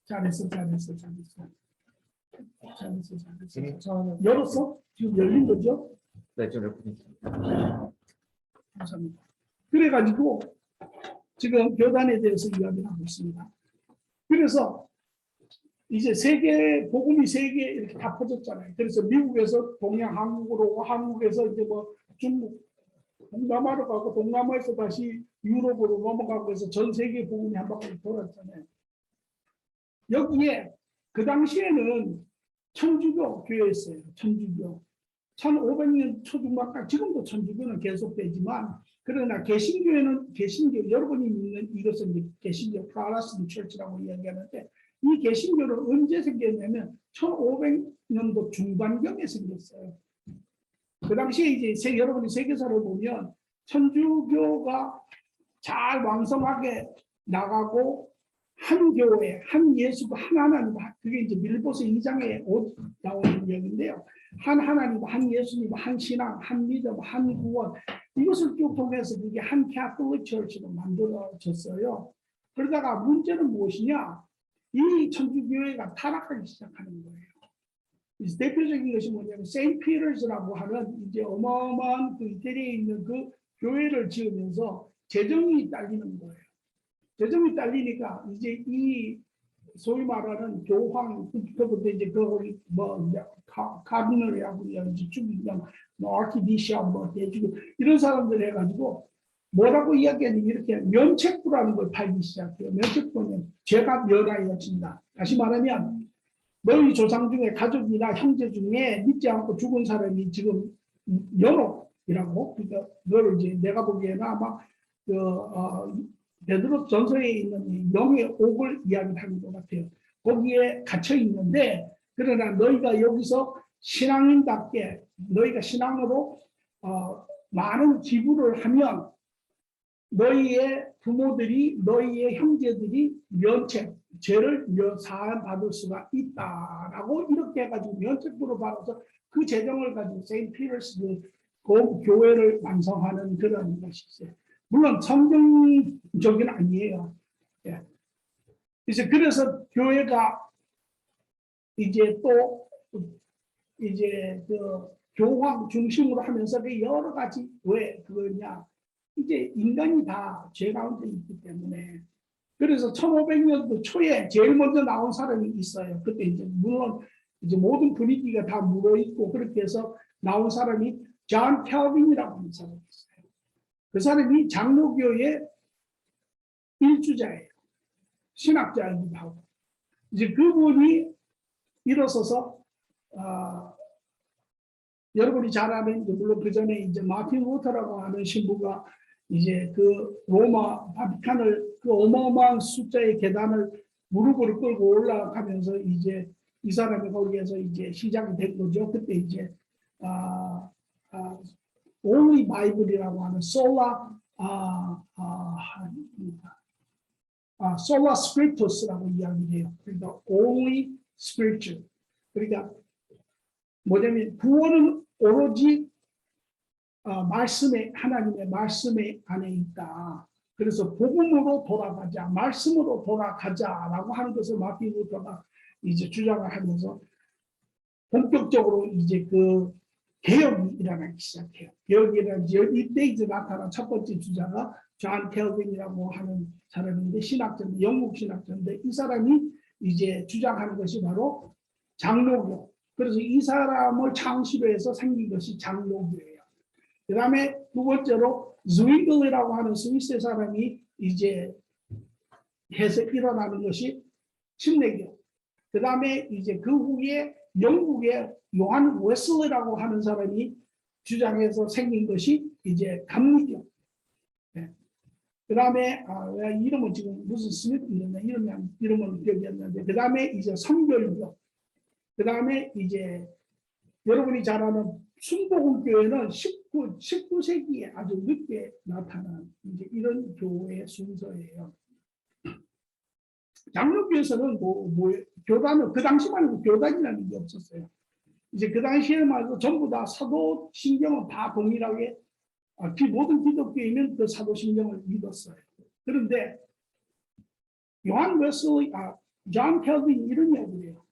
잘했어. 열었어? 지금 열린 거죠? 네, 좀 열고 감사합니다. 그래가지고 지금 교단에 대해서 이야기를 하고 있습니다. 그래서 이제 복음이 세계에 이렇게 다 퍼졌잖아요. 그래서 미국에서 동양 한국으로 오고, 한국에서 이제 뭐 중국, 동남아로 가고, 동남아에서 다시 유럽으로 넘어가고 해서 전 세계 복음이 한 바퀴 돌았잖아요. 여기에 그 당시에는 천주교 교회였어요. 천주교. 1500년 초중반까지, 지금도 천주교는 계속되지만, 그러나 개신교, 여러분이 믿는 이것은 이제 개신교 프라테스탄트 처치라고 이야기하는데, 이 개신교는 언제 생겼냐면 1500년도 중반경에 생겼어요. 그 당시에 이제 여러분이 세계사를 보면 천주교가 잘 왕성하게 나가고, 한 교회, 한 예수가 한 하나님, 그게 이제 빌립보서 2장에 나오는 이야기인데요. 한 하나님, 한 예수님, 한 신앙, 한 믿음, 한 구원, 이것을 쭉 통해서 그게 한 캐톨릭 처치로 만들어졌어요. 그러다가 문제는 무엇이냐? 이 천주교회가 타락하기 시작하는 거예요. 대표적인 것이 뭐냐면 세인트 피터스라고 하는 이제 어마어마한 그 이태리에 있는 그 교회를 지으면서 재정이 딸리는 거예요. 재정이 딸리니까 이제 이 소위 말하는 교황, 그부터 이제 카디널이라고 이제 죽이면 아키비시아 해주고 이런 사람들 해가지고 뭐라고 이야기하냐면 이렇게 면책부라는 걸 팔기 시작해요. 면책부는 죄가 면하여진다. 다시 말하면 너희 조상 중에 가족이나 형제 중에 믿지 않고 죽은 사람이 지금 연옥이라고, 그러니까 너를 이제 내가 보기에는 아마 베드로 전서에 있는 영의 옥을 이야기하는 것 같아요. 거기에 갇혀 있는데, 그러나 너희가 여기서 신앙인답게 너희가 신앙으로 많은 기부를 하면 너희의 부모들이, 너희의 형제들이 죄를 사함 받을 수가 있다라고 이렇게 해가지고 면책부를 받아서 그 재정을 가지고 세인트 피터스 그 교회를 완성하는 그런 것이 있어요. 물론 성경적인 아니에요. 예. 그래서 교회가 이제 또 이제 그 교황 중심으로 하면서 그 여러 가지 왜 그거냐, 이제 인간이 다 죄 가운데 있기 때문에. 그래서 1500년도 초에 제일 먼저 나온 사람이 있어요. 그때 이제 물론 이제 모든 분위기가 다 묻어 있고 그렇게 해서 나온 사람이 존 캘빈이라고 하는 사람이 있어요. 그 사람이 장로교의 일주자예요. 신학자이기도 하고. 이제 그분이 일어서서 여러분이 잘 아는, 물론 그 전에 이제 마틴 루터라고 하는 신부가 이제 그 로마 바티칸을 그 어마어마한 숫자의 계단을 무릎을 끌고 올라가면서 이제 이 사람이 거기에서 이제 시작이 된 거죠. 그때 이제 Only Bible이라고 하는 Sola Scriptus라고 이야기해요. 그러니까 Only Scripture. 그러니까 뭐냐면 구원은 오로지 하나님의 말씀에 안에 있다. 그래서 복음으로 돌아가자, 말씀으로 돌아가자라고 하는 것을 마틴 루터가 이제 주장을 하면서 본격적으로 이제 그 개혁이 일어나기 시작해요. 개혁이 일어나지 이때 이제 나타난 첫 번째 주자가 존 캘빈이라고 하는 사람인데, 신학자인데, 영국 신학자인데, 이 사람이 이제 주장하는 것이 바로 장로교. 그래서 이 사람을 창시로 해서 생긴 것이 장로교예요. 그 다음에 두 번째로 zwingli라고 하는 스위스 사람이 이제 해서 일어나는 것이 침례교. 그 다음에 이제 그 후에 영국의 요한 웨슬리라고 하는 사람이 주장해서 생긴 것이 이제 감리교. 네. 그 다음에 이름은 지금 무슨 스미트 이름은 기억이 안 나는데, 그 다음에 이제 성결교. 그 다음에 이제 여러분이 잘 아는 순복음교회는 19세기에 아주 늦게 나타난 이제 이런 교회 순서예요. 장로교에서는 교단은 그 당시만 해도 교단이라는 게 없었어요. 이제 그 당시에만 해도 전부 다 사도신경은 다 동일하게 모든 기독교인은 그 사도신경을 믿었어요. 그런데 요한 웨슬리, 존 켈빈 이런 이야기를 해요.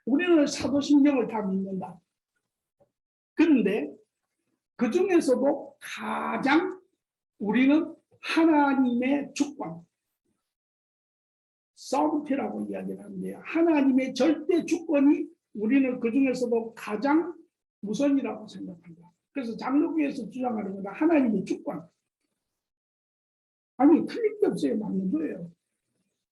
우리는 사도신경을 다 믿는다. 그런데 그 중에서도 가장 우리는 하나님의 주권, 서브티라고 이야기를 하는데요. 하나님의 절대 주권이 우리는 그 중에서도 가장 우선이라고 생각합니다. 그래서 장로교에서 주장하는 건 하나님의 주권. 아니, 틀릴 게 없어요. 맞는 거예요.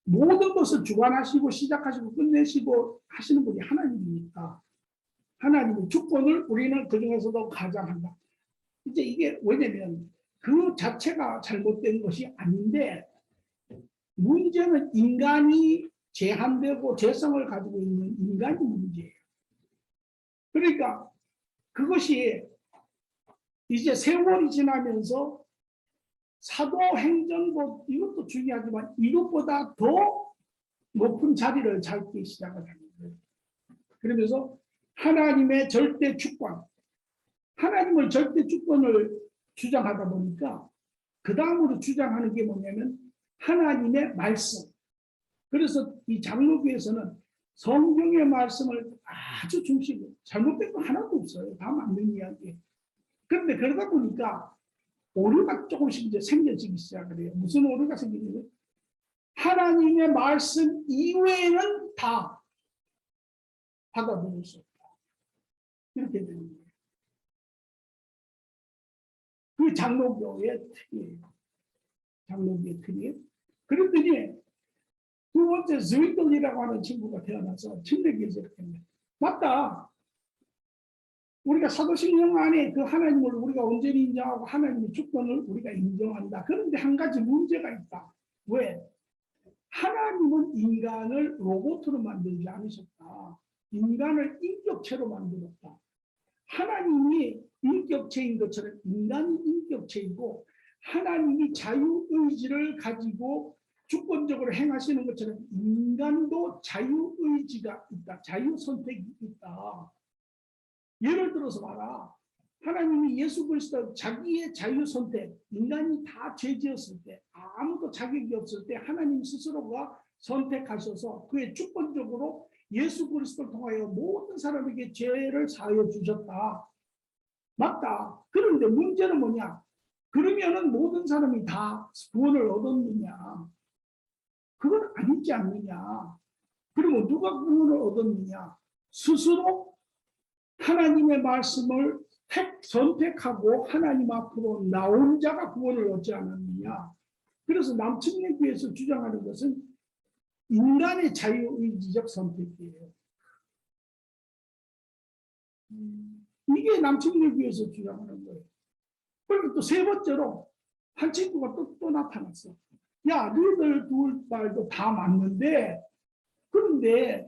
모든 것을 주관하시고 시작하시고 끝내시고 하시는 분이 하나님이니까 하나님의 주권을 우리는 그 중에서도 가장한다. 이제 이게 왜냐면 그 자체가 잘못된 것이 아닌데 문제는 인간이 제한되고 재성을 가지고 있는 인간이 문제예요. 그러니까 그것이 이제 세월이 지나면서 사도행전도 이것도 중요하지만 이것보다 더 높은 자리를 잡기 시작을 하는 거예요. 그러면서 하나님의 절대 주권, 하나님을 절대 주권을 주장하다 보니까 그 다음으로 주장하는 게 뭐냐면 하나님의 말씀. 그래서 이 장로교에서는 성경의 말씀을 아주 중시해요. 잘못된 거 하나도 없어요. 다 맞는 이야기예요. 그런데 그러다 보니까 오류가 조금씩 이제 생겨지기 시작을 해요. 무슨 오류가 생기냐면 하나님의 말씀 이외에는 다 받아들일 수 없다. 이렇게 되는 거예요. 그 장로교의 틀이에요. 장로교의 틀이에요. 그랬더니 두 번째 스위틀리라고 하는 친구가 태어나서 침례교에서 이렇게 합니다. 맞다. 우리가 사도신경 안에 그 하나님을 우리가 온전히 인정하고 하나님의 주권을 우리가 인정한다. 그런데 한 가지 문제가 있다. 왜? 하나님은 인간을 로봇으로 만들지 않으셨다. 인간을 인격체로 만들었다. 하나님이 인격체인 것처럼 인간이 인격체이고 하나님이 자유의지를 가지고 주권적으로 행하시는 것처럼 인간도 자유의지가 있다. 자유선택이 있다. 예를 들어서 봐라. 하나님이 예수 그리스도 자기의 자유선택, 인간이 다 죄지었을 때 아무도 자격이 없을 때 하나님 스스로가 선택하셔서 그의 주권적으로 예수 그리스도를 통하여 모든 사람에게 죄를 사하여 주셨다. 맞다. 그런데 문제는 뭐냐? 그러면은 모든 사람이 다 구원을 얻었느냐? 그건 아니지 않느냐? 그러면 누가 구원을 얻었느냐? 스스로 하나님의 말씀을 선택하고 하나님 앞으로 나온 자가 구원을 얻지 않았느냐? 그래서 남측례교에서 주장하는 것은 인간의 자유의지적 선택이에요. 이게 남측례교에서 주장하는 거예요. 그리고 또 세 번째로 한 친구가 또 나타났어. 야, 너희들 둘 말도 다 맞는데 그런데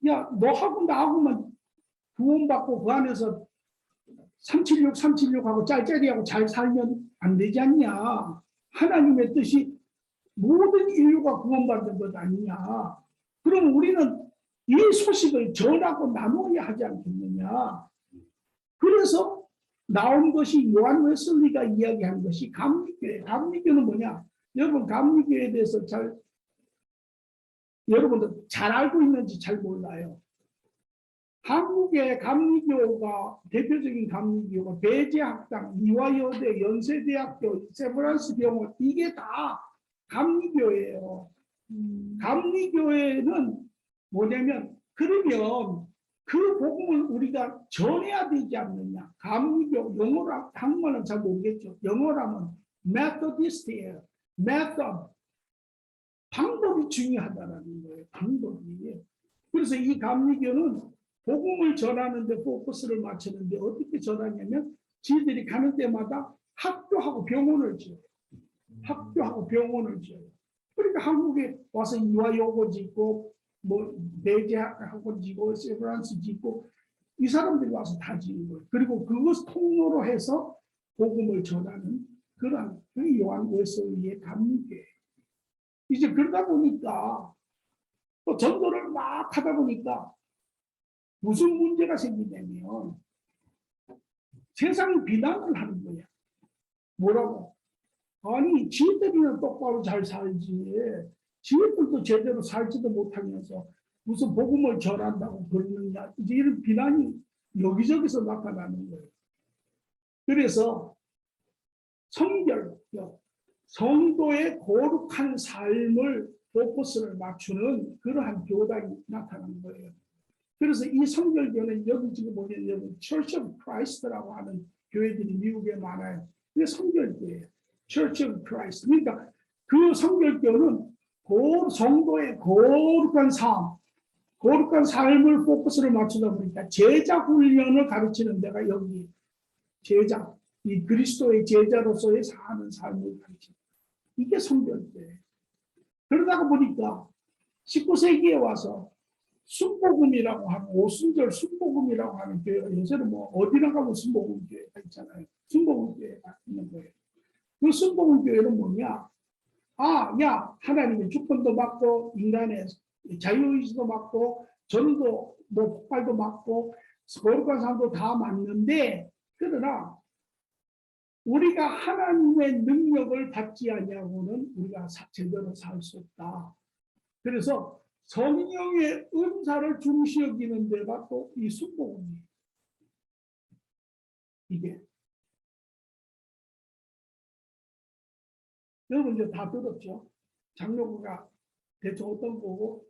야, 너하고 나하고만 구원받고 그 안에서 376하고 짤짤이하고 잘 살면 안 되지 않냐. 하나님의 뜻이 모든 인류가 구원받는 것 아니냐. 그럼 우리는 이 소식을 전하고 나눠야 하지 않겠느냐. 그래서 나온 것이 요한 웨슬리가 이야기한 것이 감리교회. 감리교는 뭐냐. 여러분 감리교에 대해서 여러분들 잘 알고 있는지 잘 몰라요. 한국의 감리교가 대표적인 감리교가 배제학당, 이화여대, 연세대학교, 세브란스 병원 이게 다 감리교예요. 감리교회는 뭐냐면 그러면 그 복음을 우리가 전해야 되지 않느냐. 감리교 영어로 한국말은 잘 모르겠죠. 영어로 하면 Methodist예요. Method. 방법이 중요하다는 거예요. 방법이. 그래서 이 감리교는 복음을 전하는데 포커스를 맞추는데 어떻게 전하냐면 지들이 가는 때마다 학교하고 병원을 지어요. 학교하고 병원을 지어요. 그러니까 한국에 와서 이화여고 짓고 뭐 배제학원 짓고 세브란스 짓고 이 사람들이 와서 다 지은 거예요. 그리고 그것 통로로 해서 복음을 전하는 그런 요한 웨슬리의 감리교예요. 이제 그러다 보니까 또 전도를 막 하다 보니까 무슨 문제가 생기냐면 세상이 비난을 하는 거야. 뭐라고? 아니, 지들이는 똑바로 잘 살지. 지들도 제대로 살지도 못하면서 무슨 복음을 전한다고 그러느냐. 이제 이런 비난이 여기저기서 나타나는 거예요. 그래서 성결, 성도의 거룩한 삶을 포커스를 맞추는 그러한 교단이 나타나는 거예요. 그래서 이 성결교는 여기 지금 보면 여기 Church of Christ라고 하는 교회들이 미국에 많아요. 이게 성결교예요. Church of Christ. 그러니까 그 성결교는 성도의 거룩한 삶, 거룩한 삶을 포커스를 맞추다 보니까 제자 훈련을 가르치는 데가 여기 제자, 이 그리스도의 제자로서의 사는 삶을 가르치는 이게 성결교예요. 그러다가 보니까 19세기에 와서 순복음이라고 하는 오순절 순복음이라고 하는 교회가 요새는 뭐 어디나 가면 순복음 교회가 있잖아요. 순복음 교회가 있는 거예요. 그 순복음 교회는 뭐냐? 아, 야, 하나님의 주권도 받고 인간의 자유의지도 받고 전도 뭐 폭발도 받고 거룩한 삶도 다 맞는데 그러나 우리가 하나님의 능력을 받지 아니하고는 우리가 제대로 살 수 없다. 그래서 성령의 은사를 중시 여기는 데가 또 이 순복음이에요. 이게 여러분 이제 다 들었죠. 장로교가 대충 어떤 거고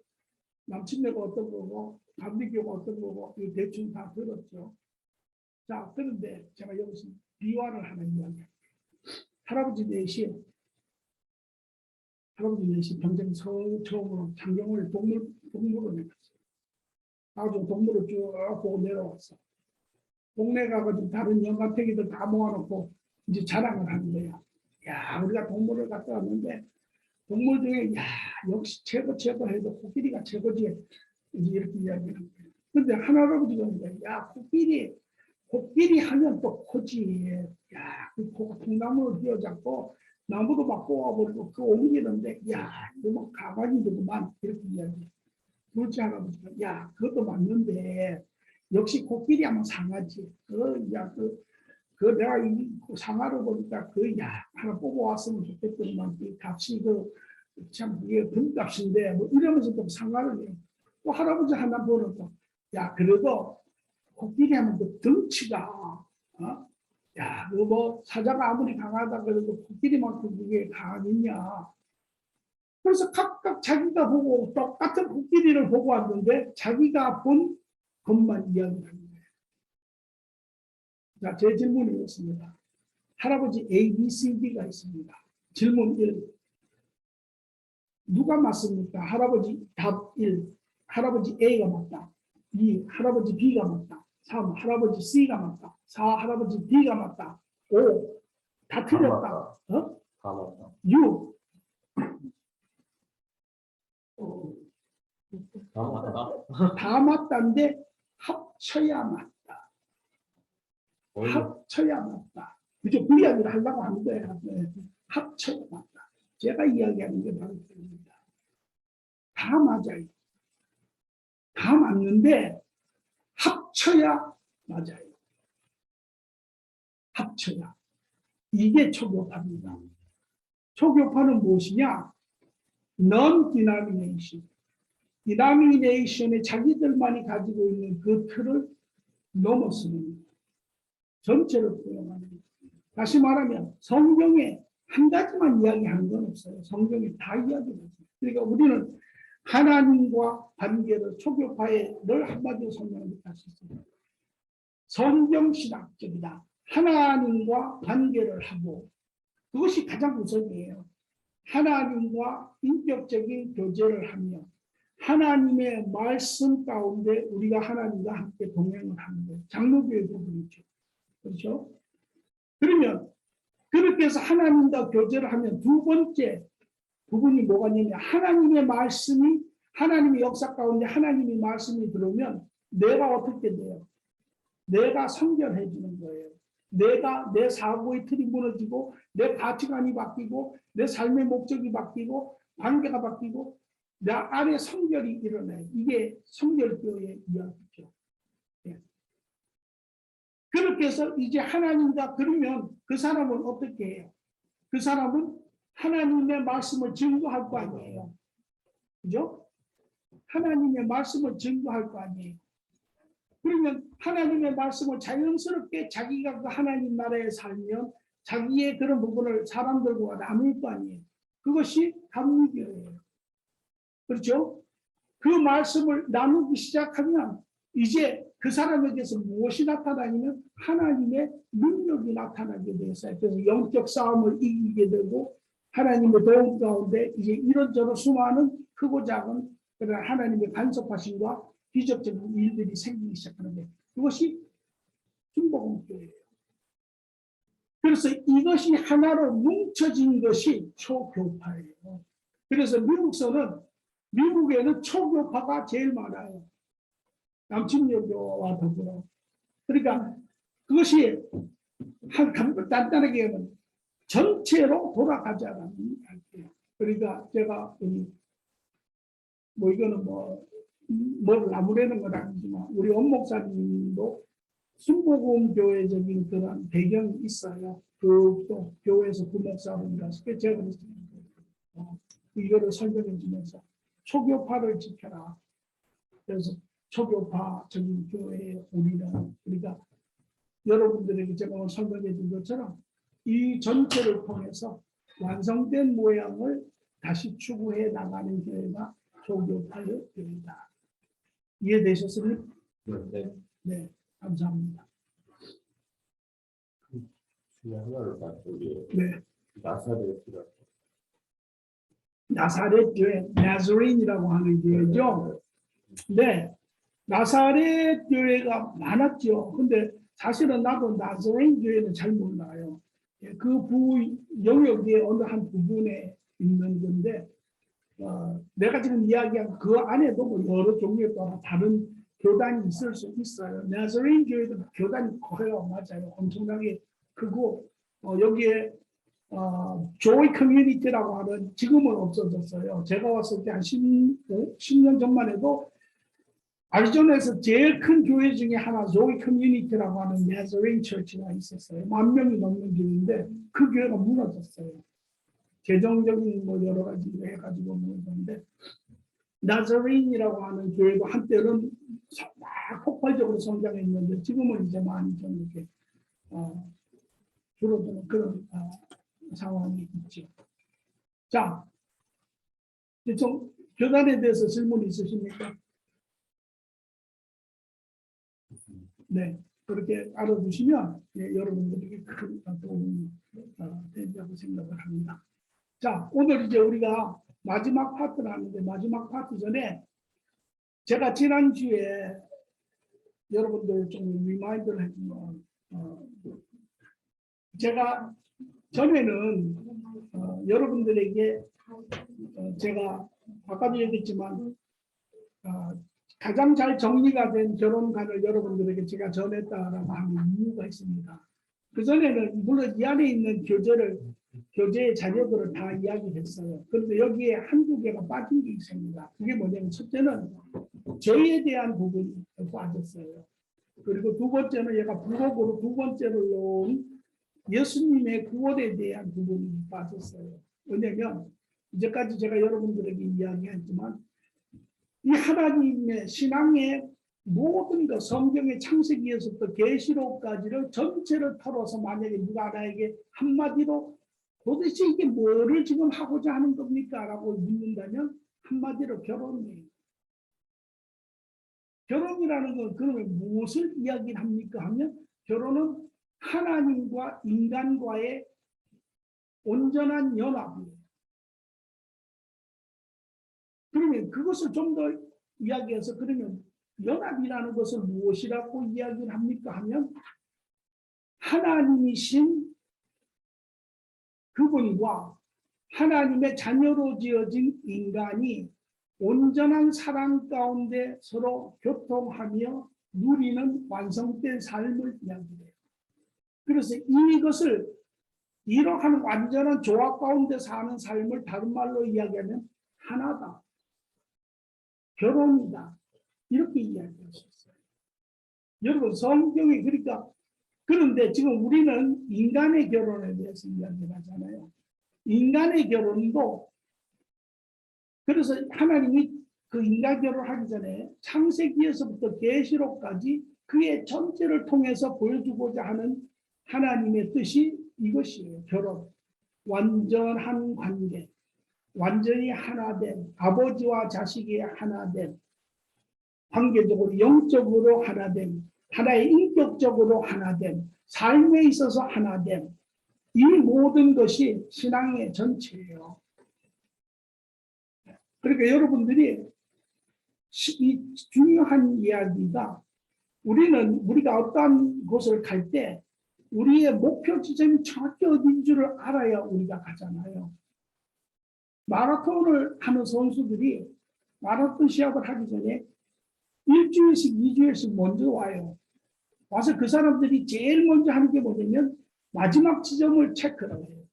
남친네가 어떤 거고 감리교가 어떤 거고 이 대충 다 들었죠. 자, 그런데 제가 여기서 비화를 하나 이야기할게요. 할아버지 넷이 평생 처음으로 장경을 동물원에 갔어요. 가지고 동물을 쭉 보고 내려왔어. 동네 가가지고 다른 영감탱이들 다 모아놓고 이제 자랑을 하는 거야. 야, 우리가 동물을 갔다 왔는데 동물 중에 야, 역시 최고 해도 코끼리가 최고지. 이제 이렇게 이야기를 하는 거야. 근데 할아버지가 야, 코끼리 하면 또 코지. 야, 그 코가 통나무를 휘어잡고 나무도 막 뽑아버리고 그 옮기는데 야, 이거 뭐 가만히 두고만 이렇게 이야기해. 둘째 할아버지가 야, 그것도 맞는데 역시 코끼리 하면 상하지. 그 내가 이 상하를 보니까 야 하나 뽑아왔으면 좋겠더니만 이 값이 참 이게 금값인데 뭐 이러면서 또 상하를 해요. 또 할아버지 하나 보는 야 그래도 코끼리 하면 그 덩치가 야 그거 뭐 사자가 아무리 강하다 그래도 코끼리만큼 그게 강하겠냐. 그래서 각각 자기가 보고 똑같은 코끼리를 보고 왔는데 자기가 본 것만 이야기하는 거예요. 자, 제 질문이 이렇습니다. 할아버지 A, B, C, D가 있습니다. 질문 1. 누가 맞습니까? 할아버지 답 1. 할아버지 A가 맞다. 2. 할아버지 B가 맞다. 3. 할아버지 C가 맞다. 4. 할아버지 D가 맞다. 5. 다 틀렸다. 다 맞다. 6. 다 맞다인데 합쳐야 맞다. 합쳐야 맞다. 그죠? 그 이야기를 하려고 하는 거예요. 합쳐야 맞다. 제가 이야기하는 게 바로 그겁니다. 다 맞아요. 다 맞는데 합쳐야 맞아요. 합쳐야. 이게 초교파입니다. 초교파는 무엇이냐? non-denomination. 디나미네이션의 자기들만이 가지고 있는 그 틀을 넘어서는 전체를 포용하는. 다시 말하면 성경에 한 가지만 이야기하는 건 없어요. 성경이 다 이야기해요. 그러니까 우리는 하나님과 관계를 초교파에 늘 한마디로 설명할 수 있습니다. 성경신학적이다. 하나님과 관계를 하고 그것이 가장 우선이에요. 하나님과 인격적인 교제를 하며 하나님의 말씀 가운데 우리가 하나님과 함께 동행을 하는 거예요. 장로교의 부분이죠. 그렇죠? 그러면 그렇게 해서 하나님과 교제를 하면 두 번째 부분이 뭐가 있느냐. 하나님의 말씀이 하나님의 역사 가운데 하나님의 말씀이 들어오면 내가 어떻게 돼요? 내가 성결해지는 거예요. 내 사고의 틀이 무너지고 내 가치관이 바뀌고 내 삶의 목적이 바뀌고 관계가 바뀌고 내 안에 성결이 일어나요. 이게 성결교의 이야기죠. 예. 그렇게 해서 이제 하나님과 그러면 그 사람은 어떻게 해요? 그 사람은 하나님의 말씀을 증거할 거 아니에요. 그죠? 하나님의 말씀을 증거할 거 아니에요. 그러면 하나님의 말씀을 자연스럽게 자기가 그 하나님 나라에 살면 자기의 그런 부분을 사람들과 나눌 거 아니에요. 그것이 감리교예요. 그렇죠? 그 말씀을 나누기 시작하면 이제 그 사람에게서 무엇이 나타나냐면 하나님의 능력이 나타나게 되었어요. 그래서 영적 싸움을 이기게 되고 하나님의 도움 가운데 이제 이런저런 수많은 크고 작은 그런 하나님의 간섭하심과 기적적인 일들이 생기기 시작하는데 그것이 중보공교예요. 그래서 이것이 하나로 뭉쳐진 것이 초교파예요. 그래서 미국에는 초교파가 제일 많아요. 남침여교와 더불어. 그러니까 그것이 간단하게 하면 전체로 돌아가자라는 이야기예요. 그러니까 제가 이거는 뭘 나무라는 건 아니지만 우리 원목사님도 순복음교회적인 그런 배경이 있어요. 또 교회에서 부목사님이라서 제가 이거를 설명해 주면서 초교파를 지켜라. 그래서 초교파적인 교회에 우리는 그러니까 여러분들에게 제가 오늘 설명해 준 것처럼 이 전체를 통해서 완성된 모양을 다시 추구해 나가는 교회가 초교파의 교회다. 이해되셨습니까? 네. 네, 감사합니다. 하나를 봤어요. 네, 나사렛이라고. 나사렛 교회, 나자레인이라고 하는 교회죠. 네, 나사렛 교회가 많았죠. 근데 사실은 나도 나자레인 교회는 잘 몰라요. 그 영역의 어느 한 부분에 있는 건데, 내가 지금 이야기한 그 안에도 뭐 여러 종류에 따라 다른 교단이 있을 수 있어요. 나자레인 교회도 교단이 커요. 맞아요. 엄청나게 크고, 여기에 조이 커뮤니티라고 하는 지금은 없어졌어요. 제가 왔을 때 한 10년 전만 해도 아리조나에서 제일 큰 교회 중에 하나 조이 커뮤니티라고 하는 나자레인 처치가 있었어요. 10,000명이 넘는 교회인데 그 교회가 무너졌어요. 재정적인 뭐 여러 가지 해가지고 무너졌는데 나자레인이라고 하는 교회도 한때는 막 폭발적으로 성장했는데 지금은 이제 많이 좀 이렇게 줄어드는 그런 상황이 있죠. 자, 좀 교단에 대해서 질문 있으십니까? 네, 그렇게 알아두시면 여러분들에게 큰 도움이 된다고 생각을 합니다. 자, 오늘 이제 우리가 마지막 파트를 하는데 마지막 파트 전에 제가 지난주에 여러분들 좀 리마인드를 해주면 제가 전에는 여러분들에게 제가 아까도 얘기했지만 가장 잘 정리가 된 결혼관을 여러분들에게 제가 전했다라고 하는 이유가 있습니다. 그전에는 물론 이 안에 있는 교재의 자료들을 다 이야기했어요. 그런데 여기에 한두 개가 빠진 게 있습니다. 그게 뭐냐면 첫째는 죄에 대한 부분이 빠졌어요. 그리고 두 번째는 얘가 부록으로 두 번째로 놓은 예수님의 구원에 대한 부분이 빠졌어요. 왜냐하면 이제까지 제가 여러분들에게 이야기했지만 이 하나님의 신앙의 모든 것 성경의 창세기에서부터 계시록까지를 전체를 털어서 만약에 누가 나에게 한마디로 도대체 이게 뭐를 지금 하고자 하는 겁니까? 라고 묻는다면 한마디로 결혼이에요. 결혼이라는 건 그러면 무엇을 이야기합니까? 하면 결혼은 하나님과 인간과의 온전한 연합이에요. 그러면 그것을 좀 더 이야기해서 그러면 연합이라는 것을 무엇이라고 이야기를 합니까? 하면 하나님이신 그분과 하나님의 자녀로 지어진 인간이 온전한 사랑 가운데 서로 교통하며 누리는 완성된 삶을 이야기해요. 그래서 이것을 이러한 완전한 조화 가운데 사는 삶을 다른 말로 이야기하면 하나다. 결혼이다. 이렇게 이야기할 수 있어요. 여러분 성경이 그러니까 그런데 지금 우리는 인간의 결혼에 대해서 이야기를 하잖아요. 인간의 결혼도 그래서 하나님이 그 인간 결혼하기 전에 창세기에서부터 계시록까지 그의 전체를 통해서 보여주고자 하는 하나님의 뜻이 이것이에요. 결혼. 완전한 관계. 완전히 하나된 아버지와 자식이 하나된 관계적으로 영적으로 하나된 하나의 인격적으로 하나된 삶에 있어서 하나된 이 모든 것이 신앙의 전체예요. 그러니까 여러분들이 이 중요한 이야기가 우리가 어떤 곳을 갈 때 우리의 목표 지점이 정확히 어딘 줄을 알아야 우리가 가잖아요. 마라톤을 하는 선수들이 마라톤 시합을 하기 전에 일주일씩, 2주일씩 먼저 와요. 와서 그 사람들이 제일 먼저 하는 게 뭐냐면 마지막 지점을 체크를 해요.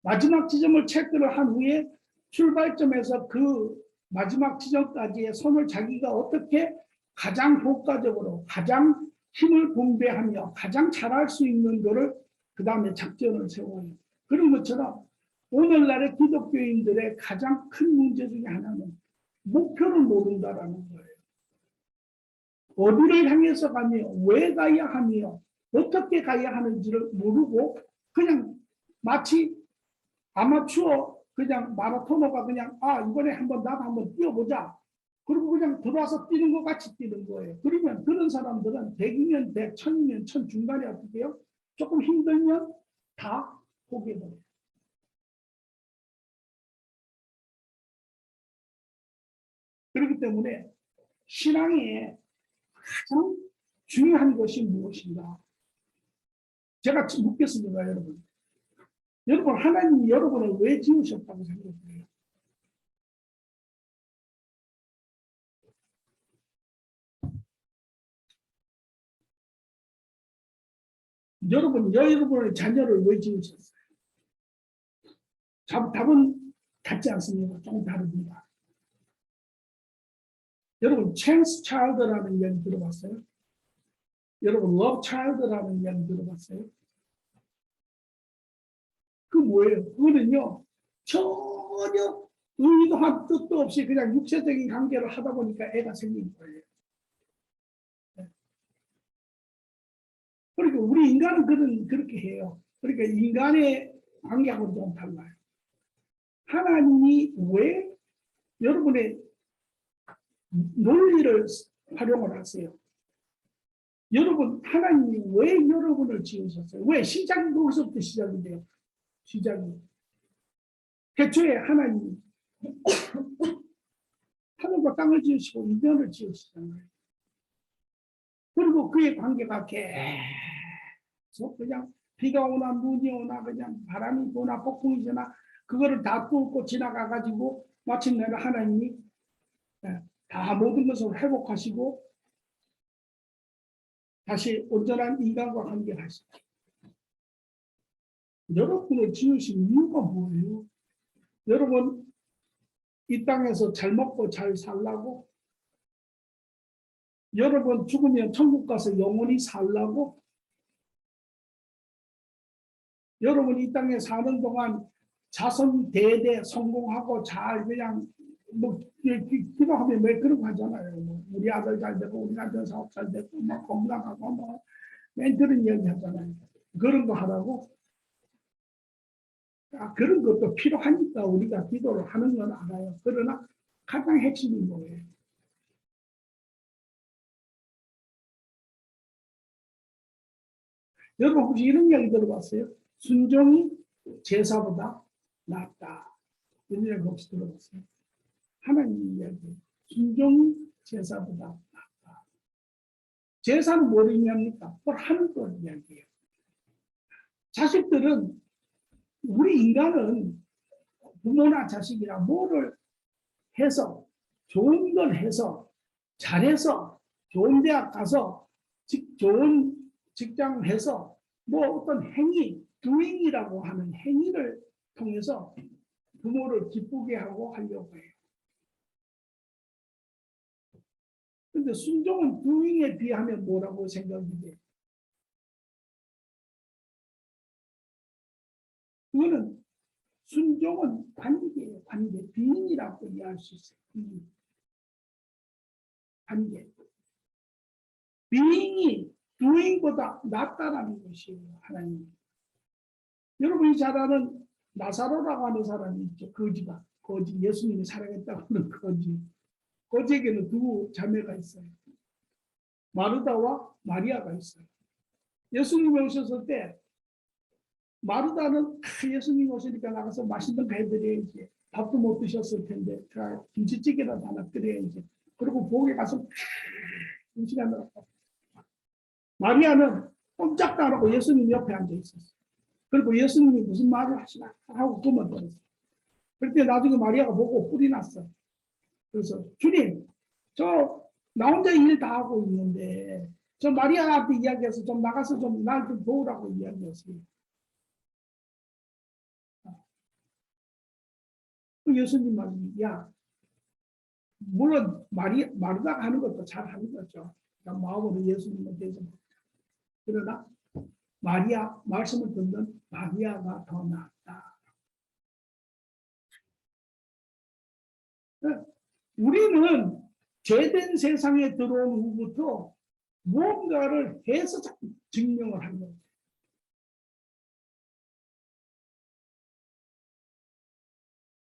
마지막 지점을 체크를 한 후에 출발점에서 그 마지막 지점까지의 선을 자기가 어떻게 가장 효과적으로, 가장 힘을 분배하며 가장 잘할 수 있는 거를 그 다음에 작전을 세워요. 그런 것처럼 오늘날의 기독교인들의 가장 큰 문제 중에 하나는 목표를 모른다라는 거예요. 어디를 향해서 가며 왜 가야 하며 어떻게 가야 하는지를 모르고 그냥 마치 아마추어 그냥 마라토너가 그냥 이번에 나도 한번 뛰어보자. 그리고 그냥 들어와서 뛰는 것 같이 뛰는 거예요. 그러면 그런 사람들은 100이면 100, 1000이면 1000 중간에 어떻게 해요? 조금 힘들면 다 포기해버려요. 그렇기 때문에 신앙에 가장 중요한 것이 무엇인가? 제가 묻겠습니다, 여러분. 여러분, 하나님이 여러분을 왜 지으셨다고 생각해요? 여러분의 자녀를 왜 지으셨어요? 답은 같지 않습니다. 조금 다릅니다. 여러분, 찬스 차일드라는 이야기 들어봤어요? 여러분, 러브 차일드라는 이야기 들어봤어요? 그 뭐예요? 그거는요, 전혀 의도한 뜻도 없이 그냥 육체적인 관계를 하다 보니까 애가 생긴 거예요. 그러니까 우리 인간은 그렇게 해요. 그러니까 인간의 관계하고는 좀 달라요. 하나님이 왜 여러분의 논리를 활용을 하세요? 여러분, 하나님이 왜 여러분을 지으셨어요? 왜? 시작이 거기서부터 시작인데요. 시작이. 태초에 하나님이 하늘과 땅을 지으시고 인간을 지으시잖아요. 그리고 그의 관계가 계속 그냥 비가 오나 눈이 오나 그냥 바람이 부나 폭풍이 지나 그거를 다 뚫고 지나가가지고 마침내 하나님이 다 모든 것을 회복하시고 다시 온전한 인간과 관계를 하시죠. 여러분을 지으신 이유가 뭐예요? 여러분 이 땅에서 잘 먹고 잘 살라고? 여러분 죽으면 천국 가서 영원히 살라고? 여러분 이 땅에 사는 동안 자손 대대 성공하고 잘 그냥 기도하면 왜 그런 거 하잖아요. 우리 아들 잘 되고 우리 남편 사업 잘 되고 건강하고 맨 그런 이야기 하잖아요. 그런 거 하라고? 그런 것도 필요하니까 우리가 기도를 하는 건 알아요. 그러나 가장 핵심이 뭐예요? 여러분 혹시 이런 이야기 들어봤어요? 순종이 제사보다 낫다. 이런 이야기 혹시 들어봤어요? 하나님 이야기. 순종이 제사보다 낫다. 제사는 뭘 의미합니까? 뭘 하는 걸 이야기해요. 자식들은 우리 인간은 부모나 자식이나 뭐를 해서 좋은 걸 해서 잘해서 좋은 대학 가서 좋은 직장 해서 어떤 행위, doing이라고 하는 행위를 통해서 부모를 기쁘게 하고 하려고 해요. 근데 순종은 doing에 비하면 뭐라고 생각이 돼요? 그거는 순종은 관계예요. 관계. 비인이라고 이해할 수 있어요. 비인. 관계. 비인이 doing보다 낫다라는 것이에요. 하나님. 여러분이 잘 아는 나사로라고 하는 사람이 있죠. 거지가. 거지. 예수님이 사랑했다고 하는 거지. 거지에게는 두 자매가 있어요. 마르다와 마리아가 있어요. 예수님이 오셨을 때 마르다는 예수님 오시니까 나가서 맛있는 거 해드려야지. 밥도 못 드셨을 텐데 김치찌개라도 하나 끓여야지. 그리고 복에 가서 음식을 넣었고, 마리아는 꼼짝도 안 하고 예수님 옆에 앉아 있었어요. 그리고 예수님이 무슨 말을 하시나 하고 그만 들었어요. 그때 나중에 마리아가 보고 뿔이 났어요. 그래서 주님, 저 나 혼자 일 다 하고 있는데 저 마리아한테 이야기해서 좀 나가서 좀 날 좀 도우라고 이야기했어요. 예수님 말이 야, 물론 마르다가 하는 것도 잘 하는 거죠. 마음으로 예수님을 대해서. 그러나 마리아 말씀을 듣는 마리아가 더 낫다. 우리는 죄된 세상에 들어온 후부터 무언가를 해서 자꾸 증명을 하는 거예요.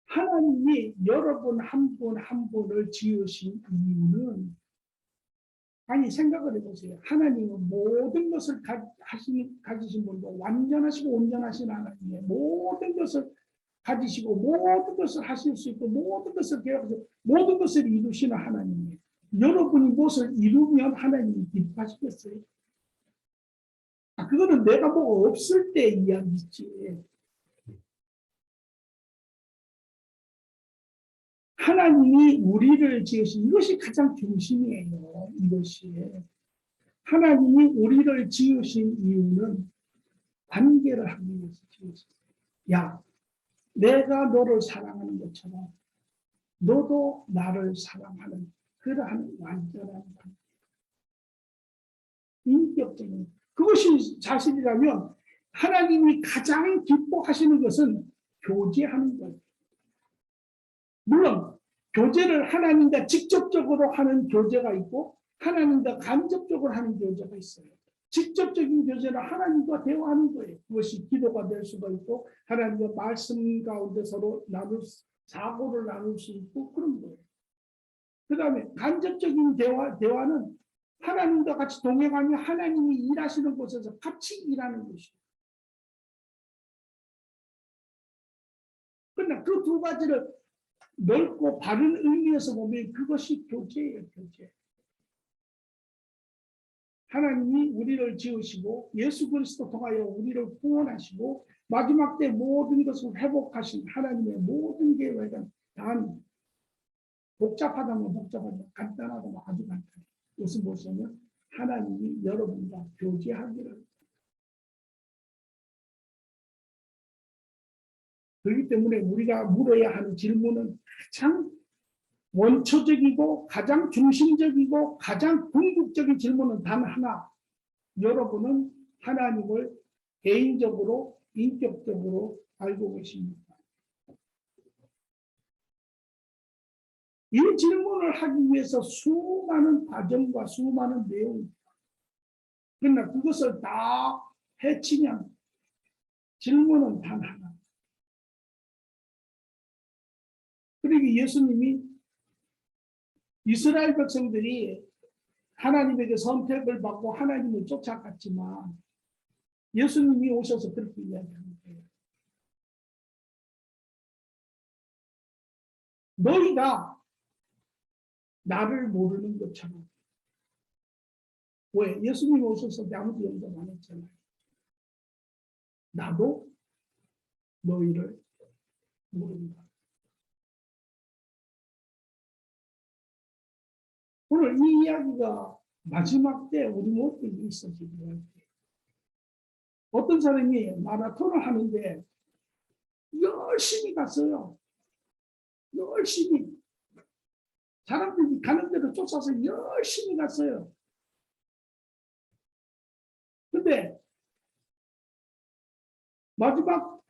하나님이 여러분 한 분 한 분을 지으신 이유는, 아니 생각을 해보세요. 하나님은 모든 것을 가지신 분도 완전하시고 온전하신 하나님의 모든 것을 가지시고 모든 것을 하실 수 있고 모든 것을 계획하시고 모든 것을 이루시는 하나님이에요. 여러분이 무엇을 이루면 하나님이 기뻐하시겠어요? 그거는 내가 뭐 없을 때 이야기지. 하나님이 우리를 지으신 이것이 가장 중심이에요. 이것이. 하나님이 우리를 지으신 이유는 관계를 하기 위해서 지으셨어요. 야, 내가 너를 사랑하는 것처럼 너도 나를 사랑하는 그러한 완전한 관계. 인격적인. 그것이 사실이라면 하나님이 가장 기뻐하시는 것은 교제하는 거예요. 물론 교제를 하나님과 직접적으로 하는 교제가 있고 하나님과 간접적으로 하는 교제가 있어요. 직접적인 교제는 하나님과 대화하는 거예요. 그것이 기도가 될 수도 있고 하나님과 말씀 가운데 서로 사고를 나눌 수 있고 그런 거예요. 그 다음에 간접적인 대화는 하나님과 같이 동행하며 하나님이 일하시는 곳에서 같이 일하는 것이에요. 그러나 그 두 가지를 넓고 바른 의미에서 보면 그것이 교제예요. 교제. 하나님이 우리를 지으시고 예수 그리스도 통하여 우리를 구원하시고 마지막 때 모든 것을 회복하신 하나님의 모든 계획은 단 복잡하다면 복잡하다, 간단하다면 아주 간단해. 이것은 무엇이냐면 하나님이 여러분과 교제하기를. 그렇기 때문에 우리가 물어야 하는 질문은 가장 원초적이고 가장 중심적이고 가장 궁극적인 질문은 단 하나. 여러분은 하나님을 개인적으로 인격적으로 알고 계십니까? 이 질문을 하기 위해서 수많은 과정과 수많은 내용이 있다. 그러나 그것을 다 해치면 질문은 단 하나. 그러기 예수님이 이스라엘 백성들이 하나님에게 선택을 받고 하나님을 쫓아갔지만 예수님이 오셔서 그렇게 이야기하는 거예요. 너희가 나를 모르는 것처럼. 왜? 예수님이 오셔서 아무도 영접 안 했잖아요. 나도 너희를 모른다. 오늘 이 이야기가 마지막 때 우리 모두에게 있어지기를 할게요. 어떤 사람이 마라톤을 하는데 열심히 갔어요. 열심히. 사람들이 가는 대로 쫓아서 열심히 갔어요. 근데 마지막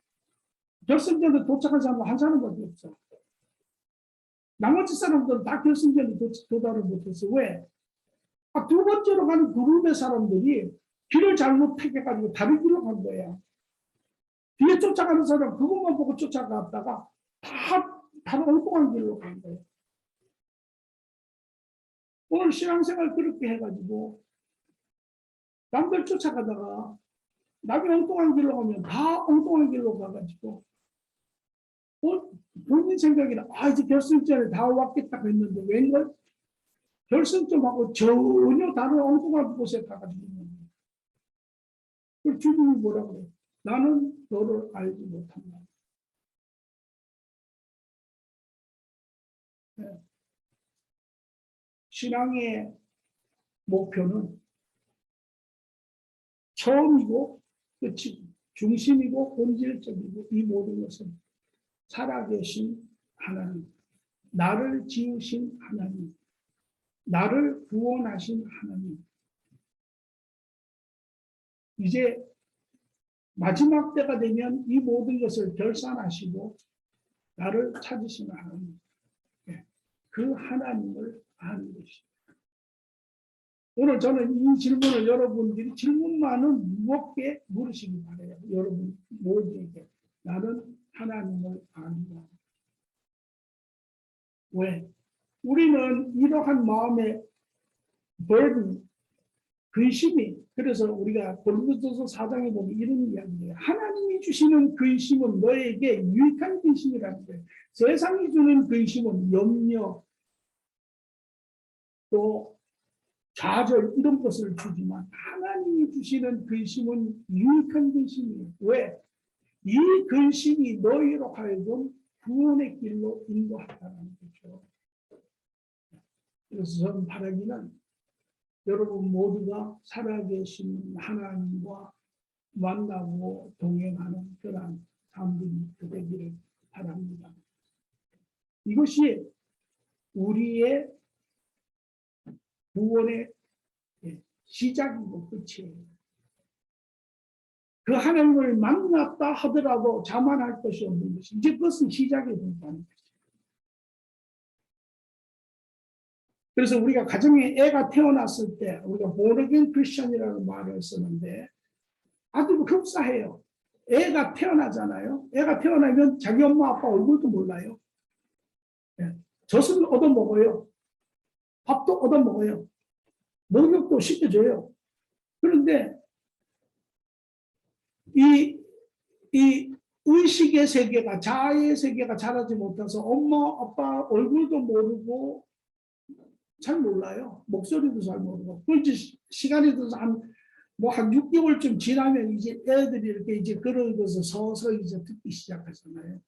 결승전에 도착한 사람은 한 사람밖에 없어. 나머지 사람들은 다 결승전에 도달을 못했어. 왜? 두 번째로 가는 그룹의 사람들이 길을 잘못 택해가지고 다른 길로 간 거야. 뒤에 쫓아가는 사람 그것만 보고 쫓아갔다가 다 엉뚱한 길로 간 거예요. 오늘 신앙생활 그렇게 해가지고 남들 쫓아가다가 남이 엉뚱한 길로 가면 다 엉뚱한 길로 가가지고 본인 생각에는 이제 결승전에 다 왔겠다 했는데 웬걸 결승점하고 전혀 다른 엉뚱한 곳에 가가지고 있는 거예요. 그 주님이 뭐라고 그래요? 나는 너를 알지 못한다. 네. 신앙의 목표는 처음이고 끝이고 중심이고 본질적이고 이 모든 것은 살아계신 하나님, 나를 지으신 하나님, 나를 구원하신 하나님. 이제 마지막 때가 되면 이 모든 것을 결산하시고 나를 찾으시는 하나님. 그 하나님을 아는 것입니다. 오늘 저는 이 질문을 여러분들이 질문만은 무겁게 물으시기 바라요. 여러분 모두에게. 나는 하나님을 안다. 왜? 우리는 이러한 마음의 burden, 근심이, 그래서 우리가 고린도서 4장에 보면 이런 이야기예요. 하나님이 주시는 근심은 너에게 유익한 근심이라는 거예요. 세상이 주는 근심은 염려, 또 좌절 이런 것을 주지만 하나님이 주시는 근심은 유익한 근심이에요. 왜? 이 근심이 너희로 하여금 구원의 길로 인도한다는 거죠. 그래서 저는 바라기는 여러분 모두가 살아계신 하나님과 만나고 동행하는 그런 삶들이 되기를 바랍니다. 이것이 우리의 구원의 시작이고 끝이에요. 그 하나님을 만났다 하더라도 자만할 것이 없는 것이 이제 그것은 시작이 된다는 거죠. 그래서 우리가 가정에 애가 태어났을 때 우리가 born-again Christian이라는 말을 쓰는데 아주 흡사해요. 애가 태어나잖아요. 애가 태어나면 자기 엄마 아빠 얼굴도 몰라요. 젖을 얻어먹어요. 밥도 얻어먹어요. 목욕도 시켜줘요. 그런데 이 의식의 세계가, 자아의 세계가 자라지 못해서 엄마 아빠 얼굴도 모르고 잘 몰라요. 목소리도 잘 모르고. 그 이제 시간이 들어서 한 6개월쯤 지나면 이제 애들이 이렇게 이제 그런 것을 서서히 이제 듣기 시작하잖아요.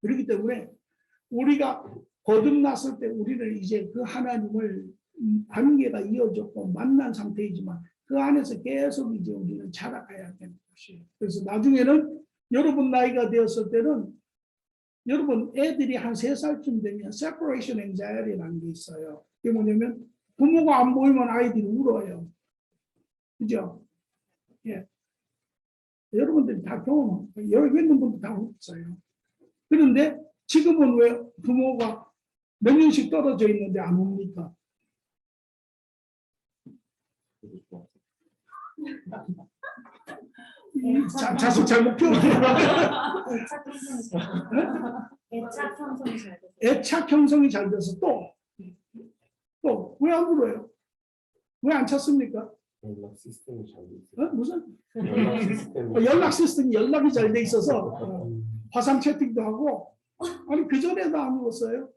그렇기 때문에 우리가 거듭났을 때 우리는 이제 그 하나님을 관계가 이어졌고 만난 상태이지만 그 안에서 계속 이제 우리는 자라가야 되는 것이에요. 그래서 나중에는 여러분 나이가 되었을 때는 여러분 애들이 한 3살쯤 되면 separation anxiety라는 게 있어요. 이게 뭐냐면 부모가 안 보이면 아이들이 울어요. 그죠? 예. 여러분들이 다 여기 있는 분들 다 울었어요. 그런데 지금은 왜 부모가 몇 년씩 떨어져 있는데 안 웁니까? 자식 잘못 키웠어요. 애착 형성이 잘 돼서. 애착 형성이 잘 돼서 또 왜 안 울어요? 왜 안 찾습니까? 연락 시스템이 잘 돼 있어요. 무슨? 연락 시스템이 연락이 잘 돼 있어서 화상 채팅도 하고 아니 그 전에도 안 울었어요.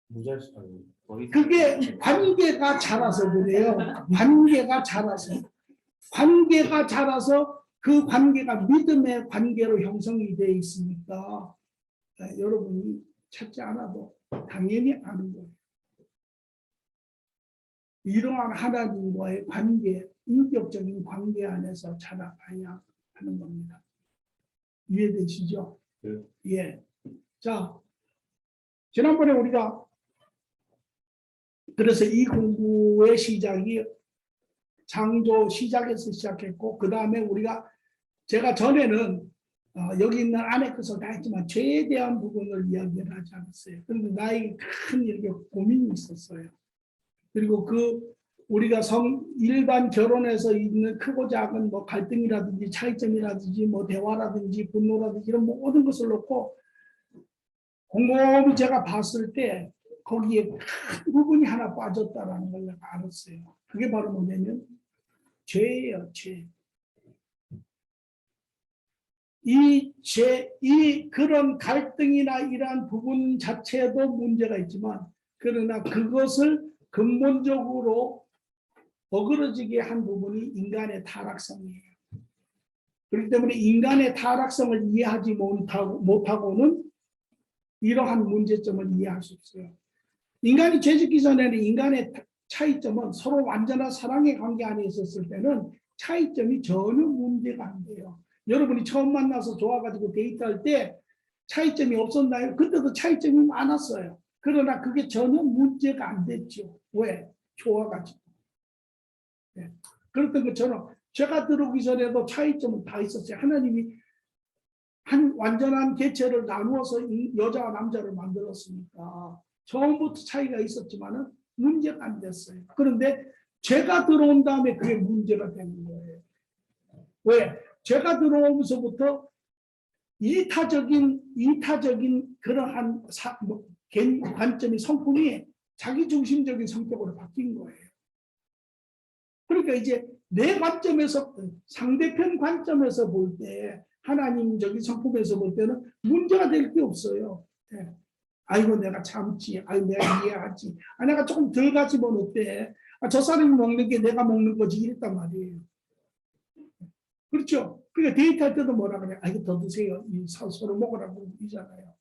무잘시간이 거의 그게 관계가 자라서 그래요. 관계가 자라서 그 관계가 믿음의 관계로 형성이 되어 있으니까 여러분이 찾지 않아도 당연히 아는 거예요. 이러한 하나님과의 관계, 인격적인 관계 안에서 자라가야 하는 겁니다. 이해되시죠? 네. 예. 자, 지난번에 우리가 그래서 이 공부의 시작이 창조 시작에서 시작했고 그 다음에 우리가 제가 전에는 여기 있는 아네크스를 다 했지만 죄에 대한 부분을 이야기를 하지 않았어요. 그런데 나에게 큰 이렇게 고민이 있었어요. 그리고 우리가 일반 결혼에서 있는 크고 작은 뭐 갈등이라든지 차이점이라든지 뭐 대화라든지 분노라든지 이런 모든 것을 놓고 곰곰이 제가 봤을 때 거기에 큰 부분이 하나 빠졌다라는 걸 내가 알았어요. 그게 바로 뭐냐면 죄예요, 죄. 이 그런 갈등이나 이러한 부분 자체도 문제가 있지만, 그러나 그것을 근본적으로 어그러지게 한 부분이 인간의 타락성이에요. 그렇기 때문에 인간의 타락성을 이해하지 못하고는 이러한 문제점을 이해할 수 없어요. 인간이 죄짓기 전에는 인간의 차이점은 서로 완전한 사랑의 관계 안에 있었을 때는 차이점이 전혀 문제가 안 돼요. 여러분이 처음 만나서 좋아가지고 데이트할 때 차이점이 없었나요? 그때도 차이점이 많았어요. 그러나 그게 전혀 문제가 안 됐죠. 왜? 좋아가지고. 네. 그랬던 것처럼 제가 들어오기 전에도 차이점은 다 있었어요. 하나님이 한 완전한 개체를 나누어서 여자와 남자를 만들었으니까 처음부터 차이가 있었지만은 문제가 안 됐어요. 그런데 제가 들어온 다음에 그게 문제가 되는 거예요. 왜? 제가 들어오면서부터 이타적인 그러한 관점이 성품이 자기중심적인 성격으로 바뀐 거예요. 그러니까 이제 내 관점에서 상대편 관점에서 볼 때 하나님적인 성품에서 볼 때는 문제가 될 게 없어요. 네. 아이고 내가 참지, 아이고 내가 이해하지, 내가 조금 덜 가지면 어때? 저 사람이 먹는 게 내가 먹는 거지 이랬단 말이에요. 그렇죠? 그러니까 데이트할 때도 뭐라 그래? 이거 더 드세요. 서로 먹으라고 그러잖아요.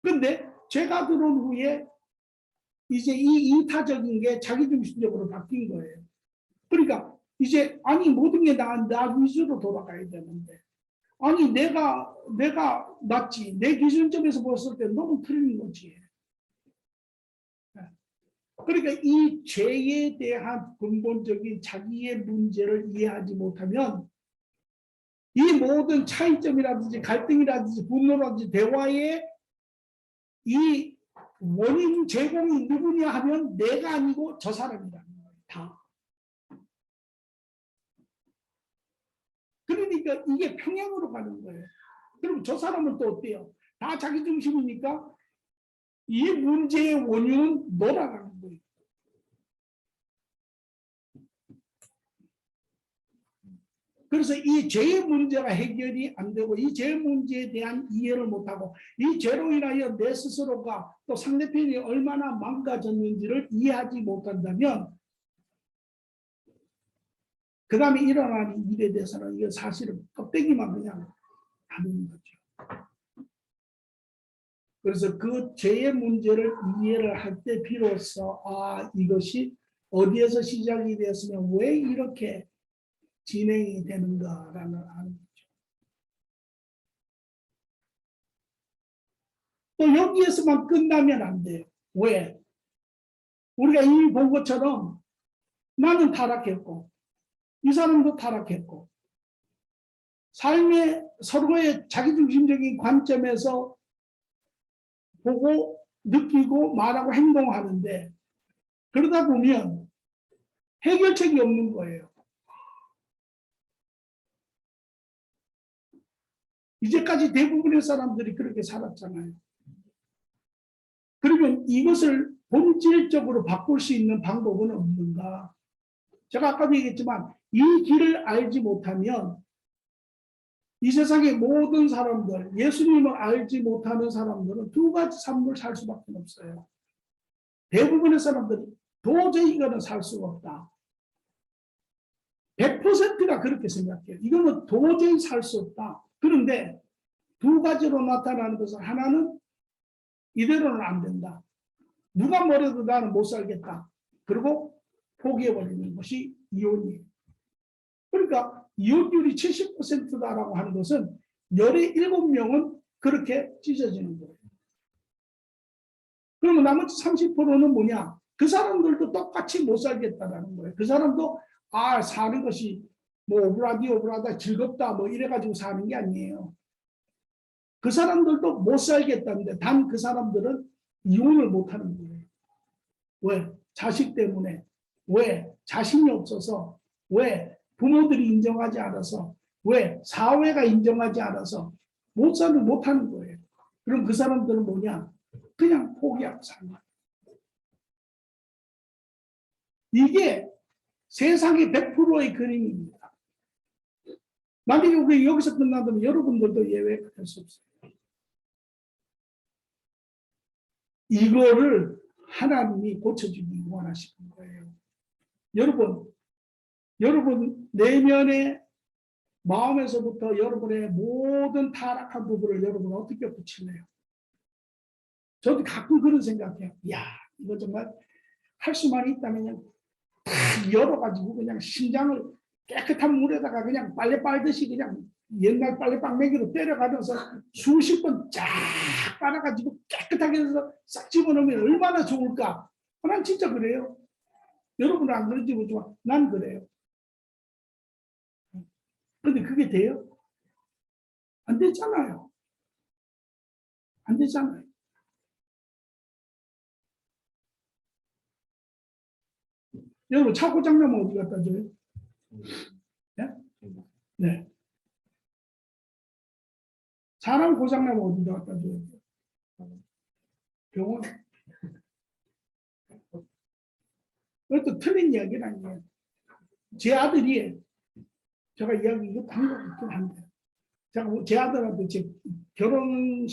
그런데 제가 들어온 후에 이제 이 이타적인 게 자기중심적으로 바뀐 거예요. 그러니까 이제 모든 게 나 위주로 돌아가야 되는데 내가 낫지. 내 기준점에서 봤을 때 너무 틀린 거지. 그러니까 이 죄에 대한 근본적인 자기의 문제를 이해하지 못하면 이 모든 차이점이라든지 갈등이라든지 분노라든지 대화의 이 원인 제공이 누구냐 하면 내가 아니고 저 사람이라는 거예요. 다. 그러니까 이게 평행으로 가는 거예요. 그럼 저 사람은 또 어때요? 다 자기 중심이니까 이 문제의 원인은 너라는 거예요. 그래서 이 죄의 문제가 해결이 안 되고 이 죄 문제에 대한 이해를 못하고 이 죄로 인하여 내 스스로가 또 상대편이 얼마나 망가졌는지를 이해하지 못한다면 그 다음에 일어나는 일에 대해서는 이게 사실은 껍데기만 그냥 하는 거죠. 그래서 그 죄의 문제를 이해를 할 때 비로소 이것이 어디에서 시작이 되었으면 왜 이렇게 진행이 되는가라는 아는 거죠. 또 여기에서만 끝나면 안 돼요. 왜? 우리가 이미 본 것처럼 나는 타락했고 이 사람도 타락했고 삶의 서로의 자기중심적인 관점에서 보고 느끼고 말하고 행동하는데 그러다 보면 해결책이 없는 거예요. 이제까지 대부분의 사람들이 그렇게 살았잖아요. 그러면 이것을 본질적으로 바꿀 수 있는 방법은 없는가? 제가 아까도 얘기했지만 이 길을 알지 못하면 이 세상의 모든 사람들, 예수님을 알지 못하는 사람들은 두 가지 삶을 살 수밖에 없어요. 대부분의 사람들이 도저히 이거는 살 수가 없다. 100%가 그렇게 생각해요. 이거는 도저히 살 수 없다. 그런데 두 가지로 나타나는 것은 하나는 이대로는 안 된다. 누가 뭐래도 나는 못 살겠다. 그리고 포기해버리는 것이 이혼이에요. 그러니까 이혼율이 70%다라고 하는 것은 열의 7명은 그렇게 찢어지는 거예요. 그러면 나머지 30%는 뭐냐? 그 사람들도 똑같이 못 살겠다라는 거예요. 그 사람도 사는 것이 뭐 오브라다 즐겁다 뭐 이래가지고 사는 게 아니에요. 그 사람들도 못 살겠다는데 단 그 사람들은 이혼을 못 하는 거예요. 왜? 자식 때문에. 왜? 자신이 없어서. 왜? 부모들이 인정하지 않아서. 왜? 사회가 인정하지 않아서 못 하는 거예요. 그럼 그 사람들은 뭐냐? 그냥 포기하고 사는 거예요. 이게 세상의 100%의 그림입니다. 만약에 우리 여기서 끝난다면 여러분들도 예외가 될 수 없어요. 이거를 하나님이 고쳐주기 원하시는 거예요. 여러분 내면의 마음에서부터 여러분의 모든 타락한 부분을 여러분 어떻게 고칠래요? 저도 가끔 그런 생각해요. 야, 이거 정말 할 수만 있다면 그냥 다 열어가지고 그냥 심장을 깨끗한 물에다가 그냥 빨래 빨듯이 그냥 옛날 빨래방맹이로 때려가면서 수십 번 쫙 빨아가지고 깨끗하게 해서 싹 집어넣으면 얼마나 좋을까? 난 진짜 그래요. 여러분은 안 그런지 모르지만 난 그래요. 근데 그게 돼요? 안 되잖아요. 안 되잖아요. 여러분 차 고장나면 어디 갖다 줘요? 네? 네. 사람 고장나면 어디다 갖다 줘요? 병원. 그것도 틀린 이야기는 아니에요. 제 아들이 제가 이야기 이거 한거 있긴 한데 제가 제 아들한테 제 결혼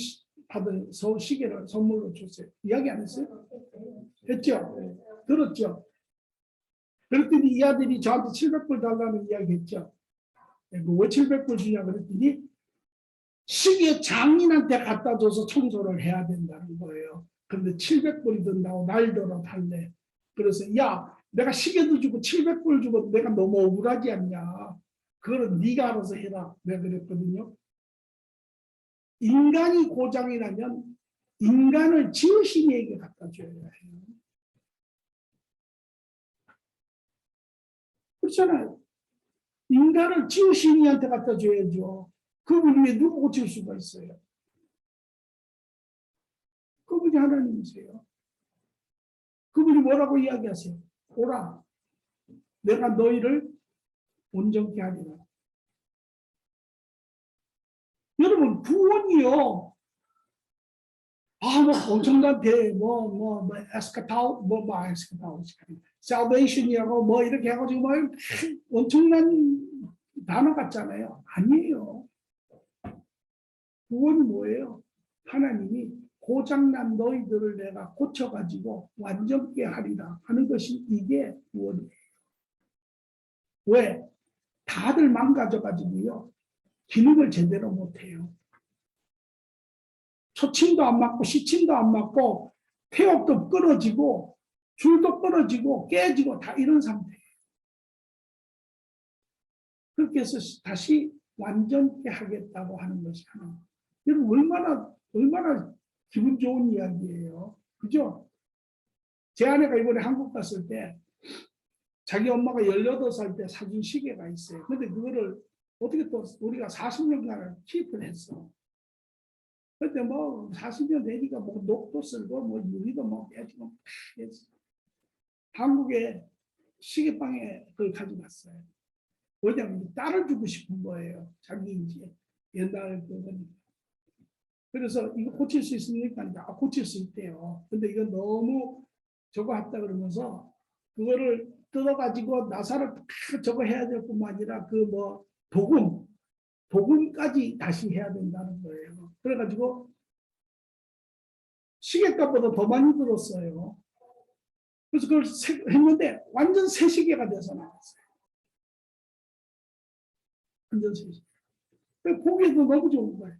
받은 시계를 선물로 줬어요. 이야기 안 했어요? 했죠? 들었죠? 그랬더니 이 아들이 저한테 700불 달라는 이야기 했죠? 왜 700불 주냐 그랬더니 시계 장인한테 갖다 줘서 청소를 해야 된다는 거예요. 그런데 700불이 든다고 날더러 달래. 그래서 야 내가 시계도 주고 700불 주고 내가 너무 억울하지 않냐. 그거는 네가 알아서 해라. 내가 그랬거든요. 인간이 고장이 나면 인간을 지으신 이에게 갖다 줘야 해요. 그렇잖아요. 인간을 지으신 이한테 갖다 줘야죠. 그분이 왜 누구 고칠 수가 있어요? 그분이 하나님이세요. 그분이 뭐라고 이야기하세요? 오라. 내가 너희를 온전케 하리라. 여러분 구원이요. 뭐 엄청난 에스카타우, salvation이라고 뭐 이렇게 해가지고 뭐 엄청난 단어 같잖아요. 아니에요. 구원이 뭐예요? 하나님이 고장난 너희들을 내가 고쳐가지고 완전케 하리라 하는 것이 이게 구원이에요. 왜? 다들 망가져가지고요. 기능을 제대로 못해요. 초침도 안 맞고 시침도 안 맞고 태엽도 끊어지고 줄도 끊어지고 깨지고 다 이런 상태예요. 그렇게 해서 다시 완전케 하겠다고 하는 것이 하나님. 여러분 얼마나 기분 좋은 이야기예요. 그죠? 제 아내가 이번에 한국 갔을 때 자기 엄마가 18살 때 사준 시계가 있어요. 근데 그거를 어떻게 또 우리가 40년간 킵을 했어. 그때 뭐 40년 되니까 뭐 녹도 쓸고 뭐 유리도 뭐 깨지고 했어. 한국에 시계방에 그걸 가져갔어요. 왜냐하면 딸을 주고 싶은 거예요. 자기 이제 옛날 그거니까. 그래서 이거 고칠 수 있으니까 고칠 수 있대요. 근데 이거 너무 저거 했다 그러면서 그거를 뜯어가지고 나사를 저거 해야 될 뿐만 아니라 그 뭐 도금까지 다시 해야 된다는 거예요. 그래가지고 시계값보다 더 많이 들었어요. 그래서 그걸 했는데 완전 새 시계가 돼서 나왔어요. 완전 새 시계. 보기에도 너무 좋은 거예요.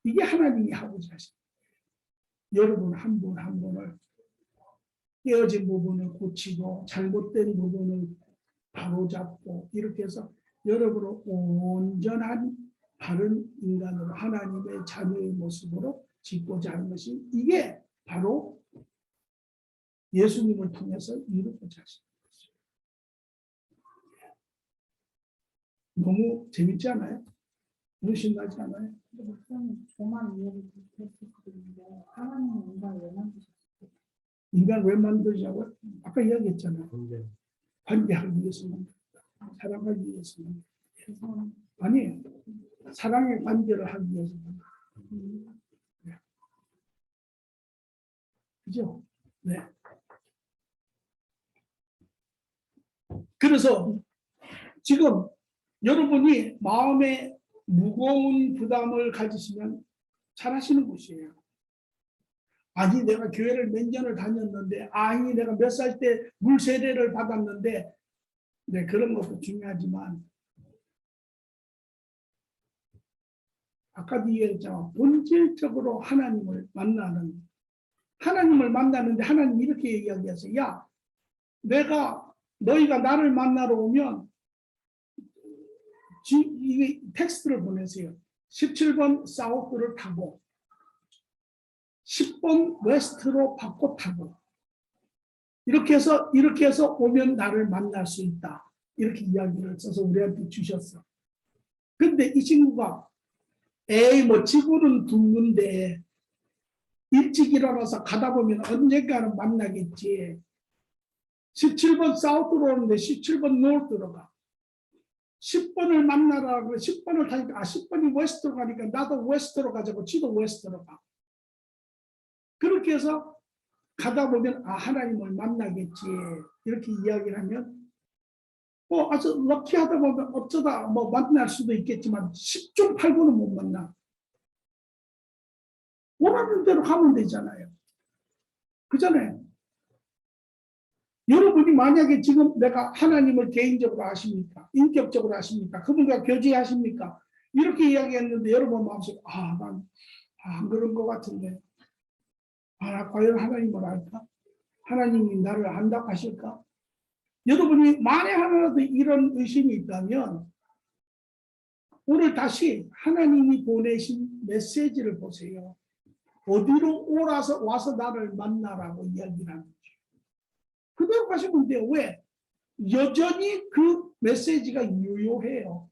이게 하나님이 하고자 하신 거예요. 여러분 한 분 한 분을 깨어진 부분을 고치고 잘못된 부분을 바로잡고 이렇게 해서 여러분을 온전한 바른 인간으로 하나님의 자녀의 모습으로 짓고자 하는 것이 이게 바로 예수님을 통해서 이루고자 하신 것이죠. 너무 재밌지 않아요? 너무 신나지 않아요? 근데 목사님 저만 이해를 못했었거든요. 하나님은 인간을 왜 만드셨어요? 인간 왜 만들자고? 아까 이야기했잖아요. 근데 관계하기 위해서 만들었다. 사랑하기 위해서 만들었다. 죄송합니다. 아니, 사랑의 관계를 하기 위해서 만들었다. 그죠? 네. 그래서 지금 여러분이 마음에 무거운 부담을 가지시면 잘하시는 곳이에요. 아니 내가 교회를 몇 년을 다녔는데, 아니 내가 몇 살 때 물세례를 받았는데, 네 그런 것도 중요하지만 아까도 얘기했잖아. 본질적으로 하나님을 만나는데 하나님 이렇게 이야기했어요. 야, 너희가 나를 만나러 오면 이 텍스트를 보내세요. 17번 사우스를 타고 10번 웨스트로 바꿔 타고 이렇게 해서 오면 나를 만날 수 있다. 이렇게 이야기를 써서 우리한테 주셨어. 근데 이 친구가 에이 뭐 지구는 둥근데 일찍 일어나서 가다 보면 언젠가는 만나겠지. 17번 사우스로 오는데 17번 노스로 가. 10번을 만나라고 10번을 타니까 10번이 웨스트로 가니까 나도 웨스트로 가자고 지도 웨스트로 가. 그렇게 해서 가다 보면 하나님을 만나겠지. 이렇게 이야기를 하면 아주 럭키하다 보면 어쩌다 뭐 만날 수도 있겠지만 10중 8구는 못 만나. 원하는 대로 가면 되잖아요. 그잖아요. 여러분이 만약에 지금 내가 하나님을 개인적으로 아십니까? 인격적으로 아십니까? 그분과 교제하십니까? 이렇게 이야기했는데 여러분 마음속에 난 안 그런 것 같은데 나 과연 하나님을 알까? 하나님이 나를 안다고 하실까? 여러분이 만에 하나라도 이런 의심이 있다면 오늘 다시 하나님이 보내신 메시지를 보세요. 어디로 와서 나를 만나라고 이야기를 하는 거죠. 그대로 가시면 돼요. 왜? 여전히 그 메시지가 유효해요.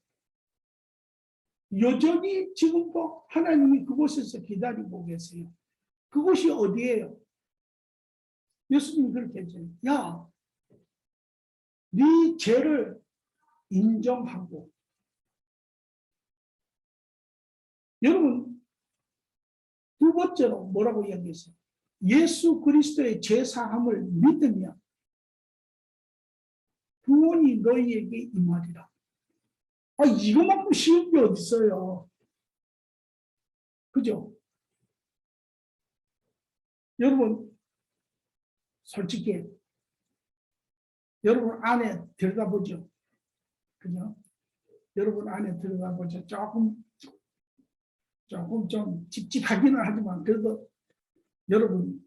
여전히 지금도 하나님이 그곳에서 기다리고 계세요. 그곳이 어디예요? 예수님이 그렇게 했잖아요. 야, 네 죄를 인정하고. 여러분, 두 번째로 뭐라고 이야기했어요? 예수 그리스도의 죄사함을 믿으면 구원이 너희에게 임하리라. 이것만큼 쉬운 게 어디 있어요? 그죠? 여러분, 솔직히 여러분 안에 들어가보죠. 그죠? 여러분 안에 들어가보죠. 조금 좀 찝찝하기는 하지만 그래도 여러분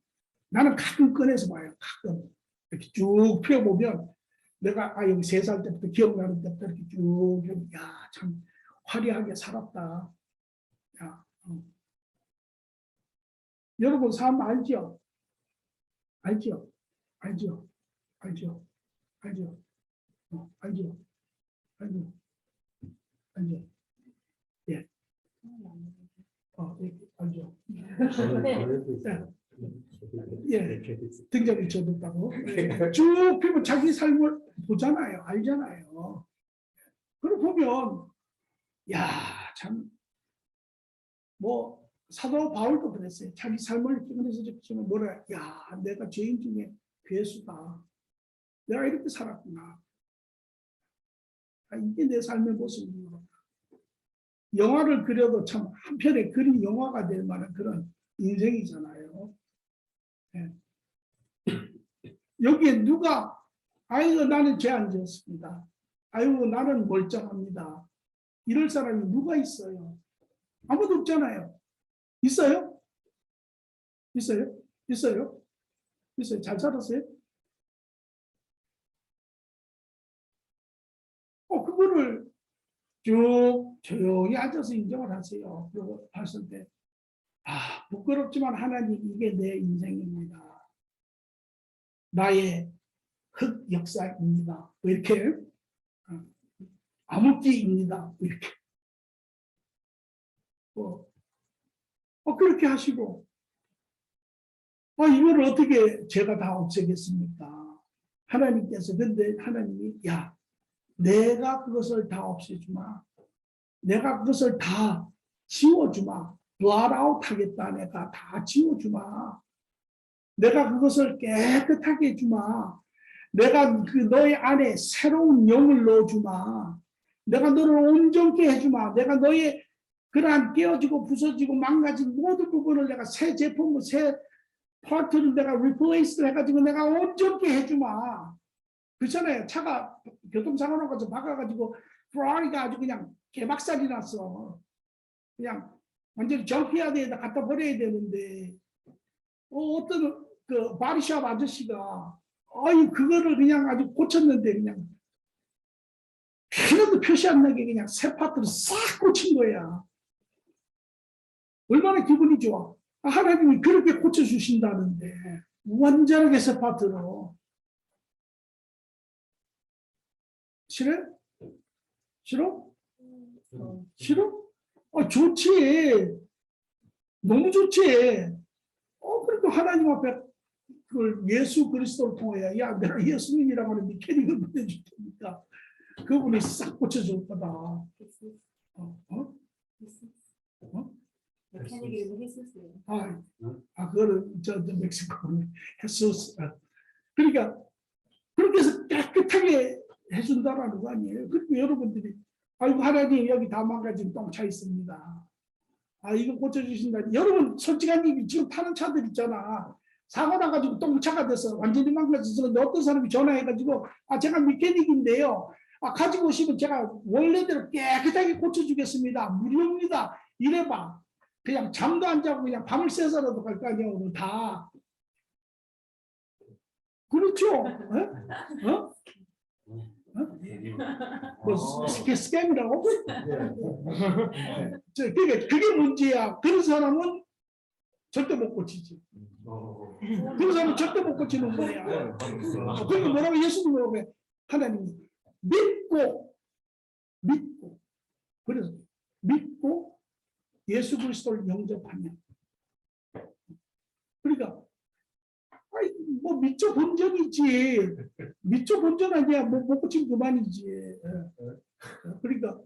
나는 가끔 꺼내서 봐요. 가끔 이렇게 쭉 펴보면 내가 여기 3살 때부터 기억나는 때부터 이렇게 쭉 참 화려하게 살았다. 여러분 삶 알죠? 알죠? 알죠? 알죠? 알죠? 알죠? 알죠? 알죠? 예. 알죠? 예. 등장이 쳐졌다고. 쭉 피면 자기 삶을 보잖아요. 알잖아요. 그걸 보면 참 사도 바울도 그랬어요. 자기 삶을 찍으면서 지금 내가 죄인 중에 괴수다. 내가 이렇게 살았구나. 이게 내 삶의 모습이구나. 영화를 그려도 참 한편의 그림 영화가 될 만한 그런 인생이잖아요. 네. 여기에 누가 나는 죄 안 지었습니다. 나는 멀쩡합니다. 이럴 사람이 누가 있어요? 아무도 없잖아요. 있어요? 있어요? 있어요? 있어요? 잘 살았어요? 그거를 쭉 조용히 앉아서 인정을 하세요. 그리고 봤을 때 부끄럽지만 하나님 이게 내 인생입니다. 나의 흑 역사입니다. 이렇게 암흑기입니다. 이렇게. 그렇게 하시고, 이걸 어떻게 제가 다 없애겠습니까? 하나님께서, 근데 하나님이, 야, 내가 그것을 다 없애주마. 내가 그것을 다 지워주마. blot out 하겠다. 내가 다 지워주마. 내가 그것을 깨끗하게 해주마. 내가 그 너의 안에 새로운 영을 넣어주마. 내가 너를 온전케 해주마. 내가 너의 그러한 깨어지고 부서지고 망가진 모든 부분을 내가 새 제품, 새 파트를 내가 리플레이스를 해가지고 내가 온전케 해주마. 그렇잖아요. 차가 교통사고 나가서 박아가지고 프라리가 아주 그냥 개박살이 났어. 그냥 완전히 정피아드에다 갖다 버려야 되는데 어떤 그 바리샵 아저씨가 그거를 그냥 아주 고쳤는데 그냥 하나도 표시 안 나게 그냥 새 파트를 싹 고친 거야. 얼마나 기분이 좋아. 하나님이 그렇게 고쳐주신다는데 완전하게 새 파트로. 싫어? 싫어? 싫어? 좋지. 너무 좋지. 그래도 하나님 앞에 그 예수 그리스도를 통해 야 내가 예수님이라고 하는 미케닉을 보내줄 테니까 그분이 싹 고쳐줄 거다. 메카닉 이름이 했었어요. 그거는 저 멕시코 헤소스. 그러니까 그렇게 해서 깨끗하게 해준다라는 거 아니에요. 그리고 여러분들이 아이고 하나님 여기 다 망가진 똥 차 있습니다. 이거 고쳐주신다. 여러분 솔직한 얘기 지금 타는 차들 있잖아. 사고 나가지고 똥차가 돼서 완전히 망가져서 어떤 사람이 전화해가지고 제가 미케닉인데요. 가지고 오시면 제가 원래대로 깨끗하게 고쳐주겠습니다. 무료입니다. 이래봐. 그냥 잠도 안 자고 그냥 밤을 새서라도 갈 거 아니야. 오늘 다. 그렇죠. 스캠이라고? 그게 문제야. 그런 사람은 절대 못 고치지. 그런 사람은 절대 못 고치는 거야. 그러니까 뭐라고 예수님 뭐라고 하나님이 믿고 그래서 믿고 예수 그리스도를 영접하면 그러니까 뭐 미처 본전이지. 미처 본전 아니야. 못 고치면 그만이지. 그러니까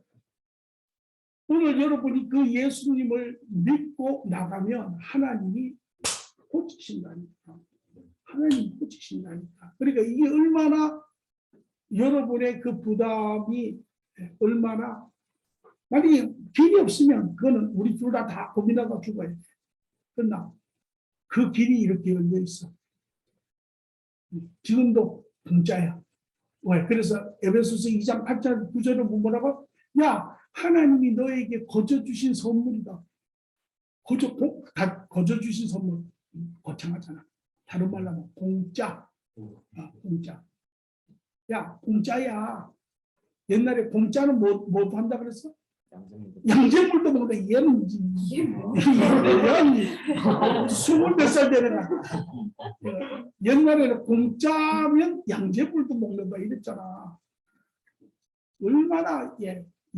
오늘 여러분이 그 예수님을 믿고 나가면 하나님이 고치신다니까. 하나님이 고치신다니까. 그러니까 이게 얼마나 여러분의 그 부담이 얼마나 만약에 길이 없으면 그거는 우리 둘 다 고민하고 죽어야 돼. 그러나 그 길이 이렇게 열려 있어. 지금도 공짜야. 왜? 그래서 에베소서 2장 8절 9절을 뭐라고? 야 하나님이 너에게 거저 주신 선물이다. 거저 주신 선물. 거창하잖아. 다른 말로 하면 공짜. 공짜. 야 공짜야. 옛날에 공짜는 뭐 한다 그랬어? 양재물도 먹는다. 얘는 20몇 살 되는 옛날에는 공짜면 양재물도 먹는다 이랬잖아. 얼마나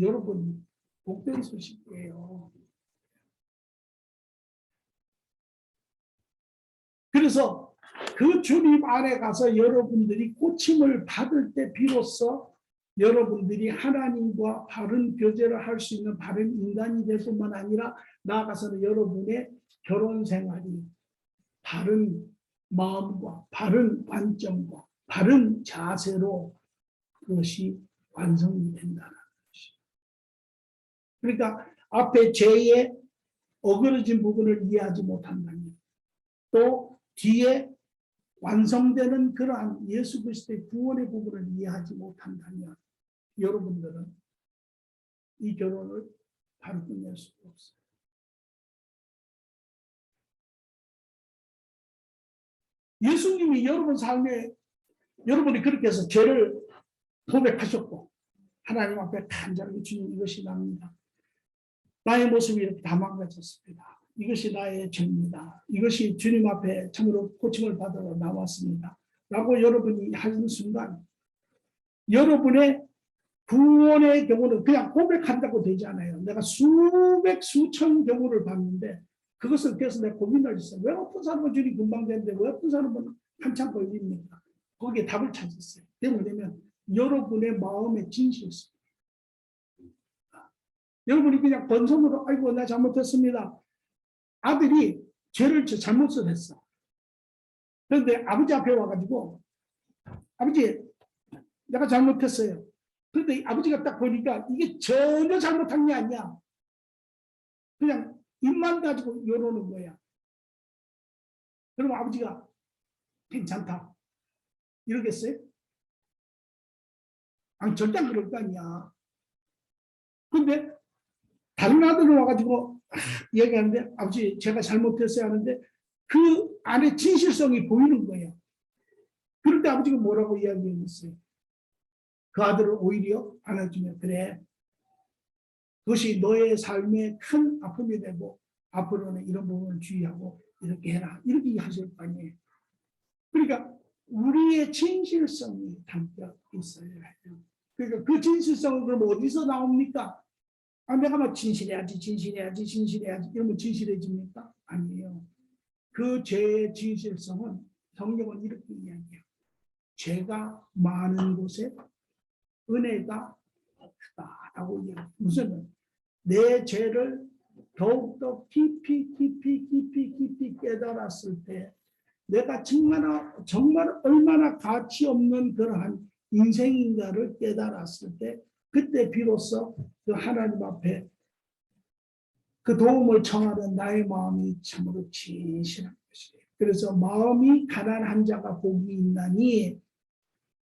여러분 복된 소식이에요. 그래서 그 주님 안에 가서 여러분들이 고침을 받을 때 비로소 여러분들이 하나님과 바른 교제를 할 수 있는 바른 인간이 될 뿐만 아니라 나아가서는 여러분의 결혼 생활이 바른 마음과 바른 관점과 바른 자세로 그것이 완성이 된다는 것이죠. 그러니까 앞에 죄의 어그러진 부분을 이해하지 못한다면 또 뒤에 완성되는 그러한 예수 그리스도의 구원의 부분을 이해하지 못한다면 여러분들은 이 결혼을 바로 끝낼 수가 없어요. 예수님이 여러분 삶에 여러분이 그렇게 해서 죄를 고백하셨고 하나님 앞에 간절하게 주님 이것이 납니다. 나의 모습이 이렇게 다 망가졌습니다. 이것이 나의 죄입니다. 이것이 주님 앞에 참으로 고침을 받으러 나왔습니다. 라고 여러분이 하는 순간 여러분의 구원의 경우는 그냥 고백한다고 되지 않아요. 내가 수백 수천 경우를 봤는데 그것을 그래서 내가 고민을 했어요. 왜 어떤 사람은 주님 금방 되는데 왜 어떤 사람은 한참 걸립니까? 거기에 답을 찾았어요. 뭐냐면 여러분의 마음의 진실성. 여러분이 그냥 번성으로 아이고 나 잘못했습니다. 아들이 죄를 잘못을 했어. 그런데 아버지 앞에 와가지고 아버지 내가 잘못했어요. 그런데 아버지가 딱 보니까 이게 전혀 잘못한 게 아니야. 그냥 입만 가지고 이러는 거야. 그럼 아버지가 괜찮다. 이러겠어요? 아니 절대 안 그럴 거 아니야. 근데 다른 아들은 와가지고 얘기하는데 아버지 제가 잘못했어요 하는데 그 안에 진실성이 보이는 거예요. 그럴 때 아버지가 뭐라고 이야기했어요? 그 아들을 오히려 안아주면 그래. 그것이 너의 삶에 큰 아픔이 되고 앞으로는 이런 부분을 주의하고 이렇게 해라. 이렇게 하실 거 아니에요. 그러니까 우리의 진실성이 담겨 있어야 해요. 그러니까 그 진실성은 그럼 어디서 나옵니까? 아, 내가 막 진실해야지 이러면 진실해집니까? 아니에요. 그 죄의 진실성은 성경은 이렇게 이야기해요. 죄가 많은 곳에 은혜가 크다라고 이야기해요. 무슨 내 죄를 더욱더 깊이 깨달았을 때 내가 정말 얼마나 가치 없는 그러한 인생인가를 깨달았을 때 그때 비로소 그 하나님 앞에 그 도움을 청하는 나의 마음이 참으로 진실한 것이에요. 그래서 마음이 가난한 자가 복이 있나니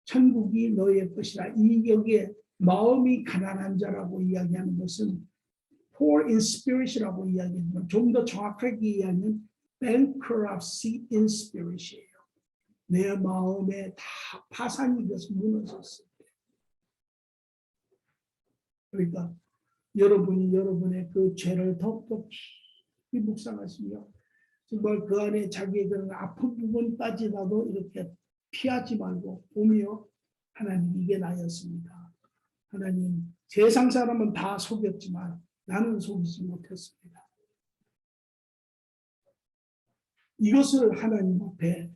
천국이 너의 것이라. 이 여기에 마음이 가난한 자라고 이야기하는 것은 poor in spirit이라고 이야기하지만 좀 더 정확하게 이야기하면 bankruptcy in spirit이에요. 내 마음에 다 파산이 돼서 무너졌을 때. 그러니까 여러분이 여러분의 그 죄를 더욱더 깊이 묵상하시며 정말 그 안에 자기의 그런 아픈 부분까지라도 이렇게 피하지 말고 오며 하나님 이게 나였습니다. 하나님 세상 사람은 다 속였지만 나는 속이지 못했습니다. 이것을 하나님 앞에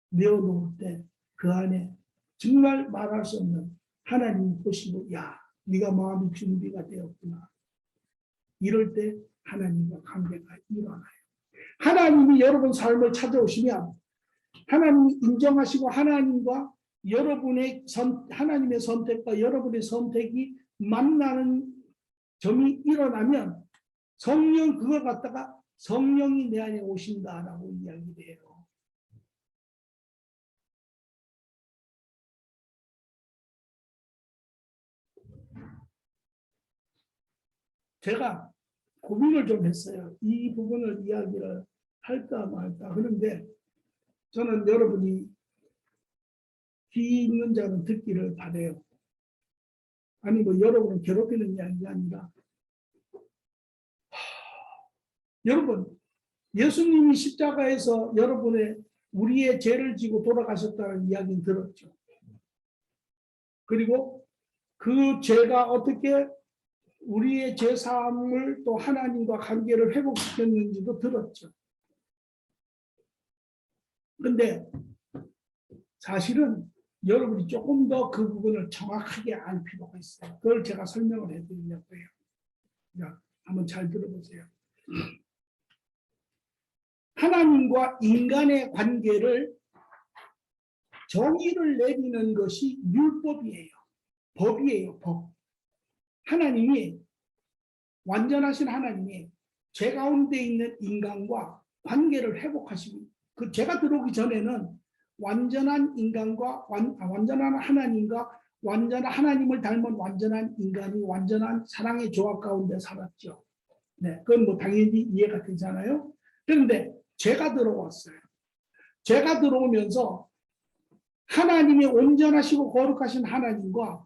내어놓을 때 그 안에 정말 말할 수 없는 하나님이 보시고 야 네가 마음이 준비가 되었구나. 이럴 때 하나님과 관계가 일어나요. 하나님이 여러분 삶을 찾아오시면 하나님이 인정하시고 하나님과 하나님의 선택과 여러분의 선택이 만나는 점이 일어나면 성령 그걸 갖다가 성령이 내 안에 오신다라고 이야기해요. 제가 고민을 좀 했어요. 이 부분을 이야기를 할까 말까. 그런데 저는 여러분이 귀 있는 자는 듣기를 바라요. 아니 뭐 여러분을 괴롭히는 이야기가 아니라 여러분 예수님이 십자가에서 우리의 죄를 지고 돌아가셨다는 이야기는 들었죠. 그리고 그 죄가 어떻게 우리의 죄사함을 또 하나님과 관계를 회복시켰는지도 들었죠. 그런데 사실은 여러분이 조금 더 그 부분을 정확하게 알 필요가 있어요. 그걸 제가 설명을 해드리려고 해요. 자, 한번 잘 들어보세요. 하나님과 인간의 관계를 정의를 내리는 것이 율법이에요. 법이에요. 법. 하나님이 완전하신 하나님이 죄 가운데 있는 인간과 관계를 회복하시고 그 죄가 들어오기 전에는 완전한 인간과 완전한 하나님과 완전한 하나님을 닮은 완전한 인간이 완전한 사랑의 조합 가운데 살았죠. 네, 그건 뭐 당연히 이해가 되잖아요. 그런데 죄가 들어왔어요. 죄가 들어오면서 하나님의 온전하시고 거룩하신 하나님과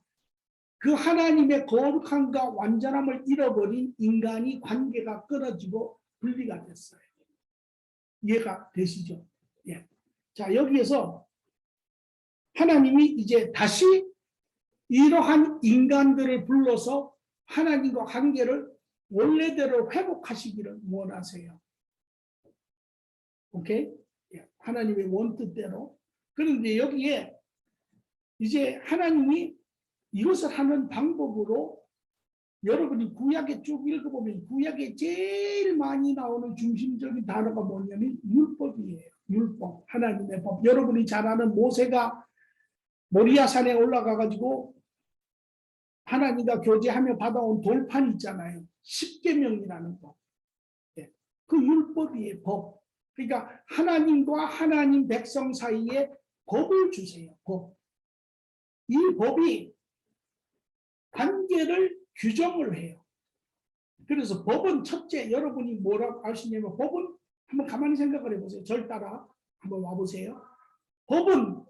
그 하나님의 거룩함과 완전함을 잃어버린 인간이 관계가 끊어지고 분리가 됐어요. 이해가 되시죠? 예. 자, 여기에서 하나님이 이제 다시 이러한 인간들을 불러서 하나님과 관계를 원래대로 회복하시기를 원하세요. 오케이? 하나님의 원뜻대로. 그런데 여기에 이제 하나님이 이것을 하는 방법으로 여러분이 구약에 쭉 읽어보면 구약에 제일 많이 나오는 중심적인 단어가 뭐냐면 율법이에요. 율법, 하나님의 법. 여러분이 잘 아는 모세가 모리아산에 올라가가지고 하나님과 교제하며 받아온 돌판 있잖아요. 십계명이라는 법. 그 율법이에요. 법. 그러니까 하나님과 하나님 백성 사이에 법을 주세요. 법. 이 법이 관계를 규정을 해요. 그래서 법은 첫째, 여러분이 뭐라고 아시냐면 법은 한번 가만히 생각을 해보세요. 절 따라 한번 와보세요. 법은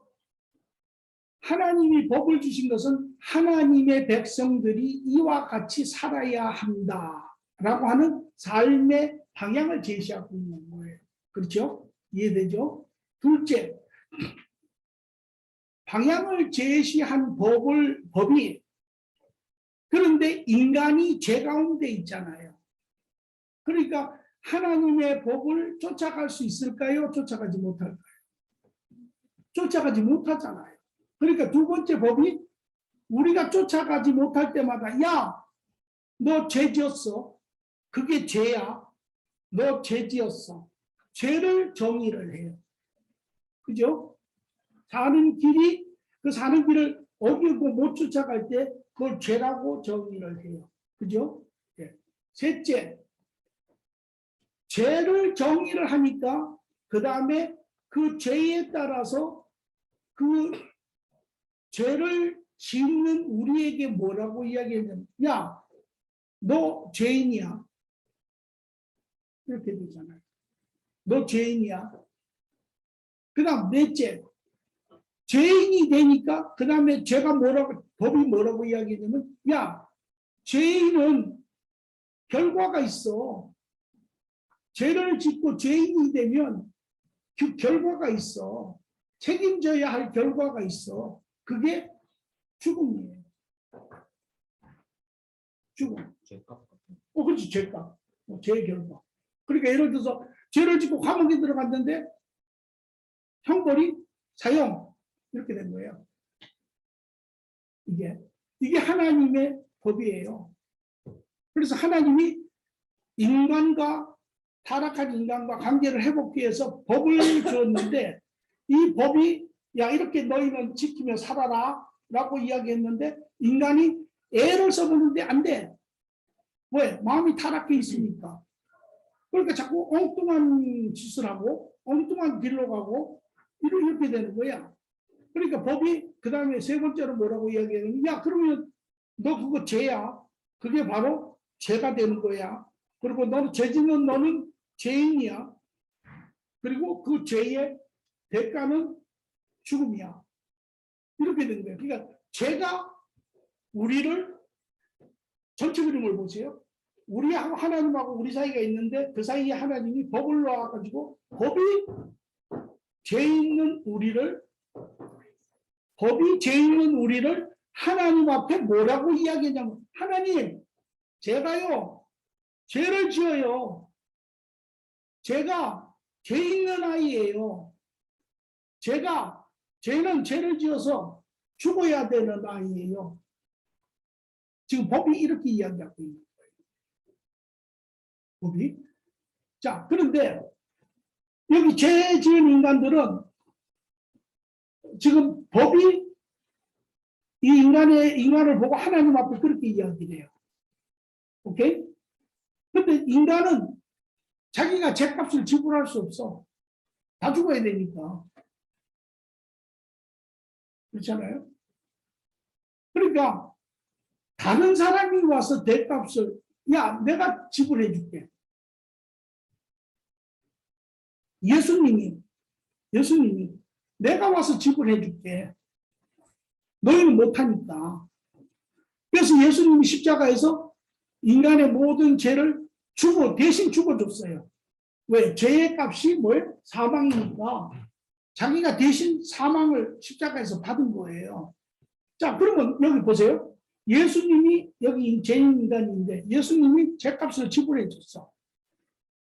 하나님이 법을 주신 것은 하나님의 백성들이 이와 같이 살아야 한다라고 하는 삶의 방향을 제시하고 있는 거예요. 그렇죠? 이해되죠? 둘째, 방향을 제시한 법이 그런데 인간이 죄 가운데 있잖아요. 그러니까 하나님의 법을 쫓아갈 수 있을까요? 쫓아가지 못할까요? 쫓아가지 못하잖아요. 그러니까 두 번째 법이 우리가 쫓아가지 못할 때마다 야, 너 죄 지었어. 그게 죄야. 너 죄 지었어. 죄를 정의를 해요. 그죠? 사는 길이 그 사는 길을 어기고 못 쫓아갈 때 그걸 죄라고 정의를 해요. 그죠? 네. 셋째, 죄를 정의를 하니까 그 다음에 그 죄에 따라서 그 죄를 짓는 우리에게 뭐라고 이야기하냐면 야, 너 죄인이야. 이렇게 되잖아요. 너 죄인이야. 그 다음 넷째, 죄인이 되니까 그 다음에 죄가 뭐라고 법이 뭐라고 이야기하냐면 야, 죄인은 결과가 있어. 죄를 짓고 죄인이 되면 그 결과가 있어. 책임져야 할 결과가 있어. 그게 죽음이에요. 죽음. 그렇지, 죄값. 죄의 결과. 그러니까 예를 들어서 죄를 짓고 감옥에 들어갔는데 형벌이 사형 이렇게 된 거예요. 이게 하나님의 법이에요. 그래서 하나님이 타락한 인간과 관계를 회복하기 위해서 법을 주었는데 이 법이 야 이렇게 너희는 지키며 살아라 라고 이야기했는데 인간이 애를 써보는데 안 돼. 왜? 마음이 타락해 있으니까. 그러니까 자꾸 엉뚱한 짓을 하고 엉뚱한 길로 가고 이렇게 되는 거야. 그러니까 법이 그 다음에 세 번째로 뭐라고 이야기하냐면 야 그러면 너 그거 죄야. 그게 바로 죄가 되는 거야. 그리고 너는 죄 짓는 너는 죄인이야. 그리고 그 죄의 대가는 죽음이야. 이렇게 되는 거예요. 그러니까 죄가 우리를 전체 그림을 보세요. 우리하고 하나님하고 우리 사이가 있는데 그 사이에 하나님이 법을 놓아가지고 법이 죄 있는 우리를 하나님 앞에 뭐라고 이야기하냐면 하나님 제가요 죄를 지어요. 제가 죄 있는 아이예요. 죄는 죄를 지어서 죽어야 되는 아이예요. 지금 법이 이렇게 이야기하고 있는 거예요. 법이. 자, 그런데 여기 죄 지은 인간들은 지금 법이 이 인간을 보고 하나님 앞에 그렇게 이야기를 해요. 오케이? 근데 인간은 자기가 죄값을 지불할 수 없어. 다 죽어야 되니까. 그렇잖아요? 그러니까 다른 사람이 와서 죄값을 야 내가 지불해 줄게. 예수님이 내가 와서 지불해 줄게. 너희는 못하니까. 그래서 예수님이 십자가에서 인간의 모든 죄를 대신 죽어줬어요. 왜? 죄의 값이 뭐예요? 사망이니까 자기가 대신 사망을 십자가에서 받은 거예요. 자, 그러면 여기 보세요. 예수님이 여기 죄인 인간인데 예수님이 죄값을 지불해 줬어.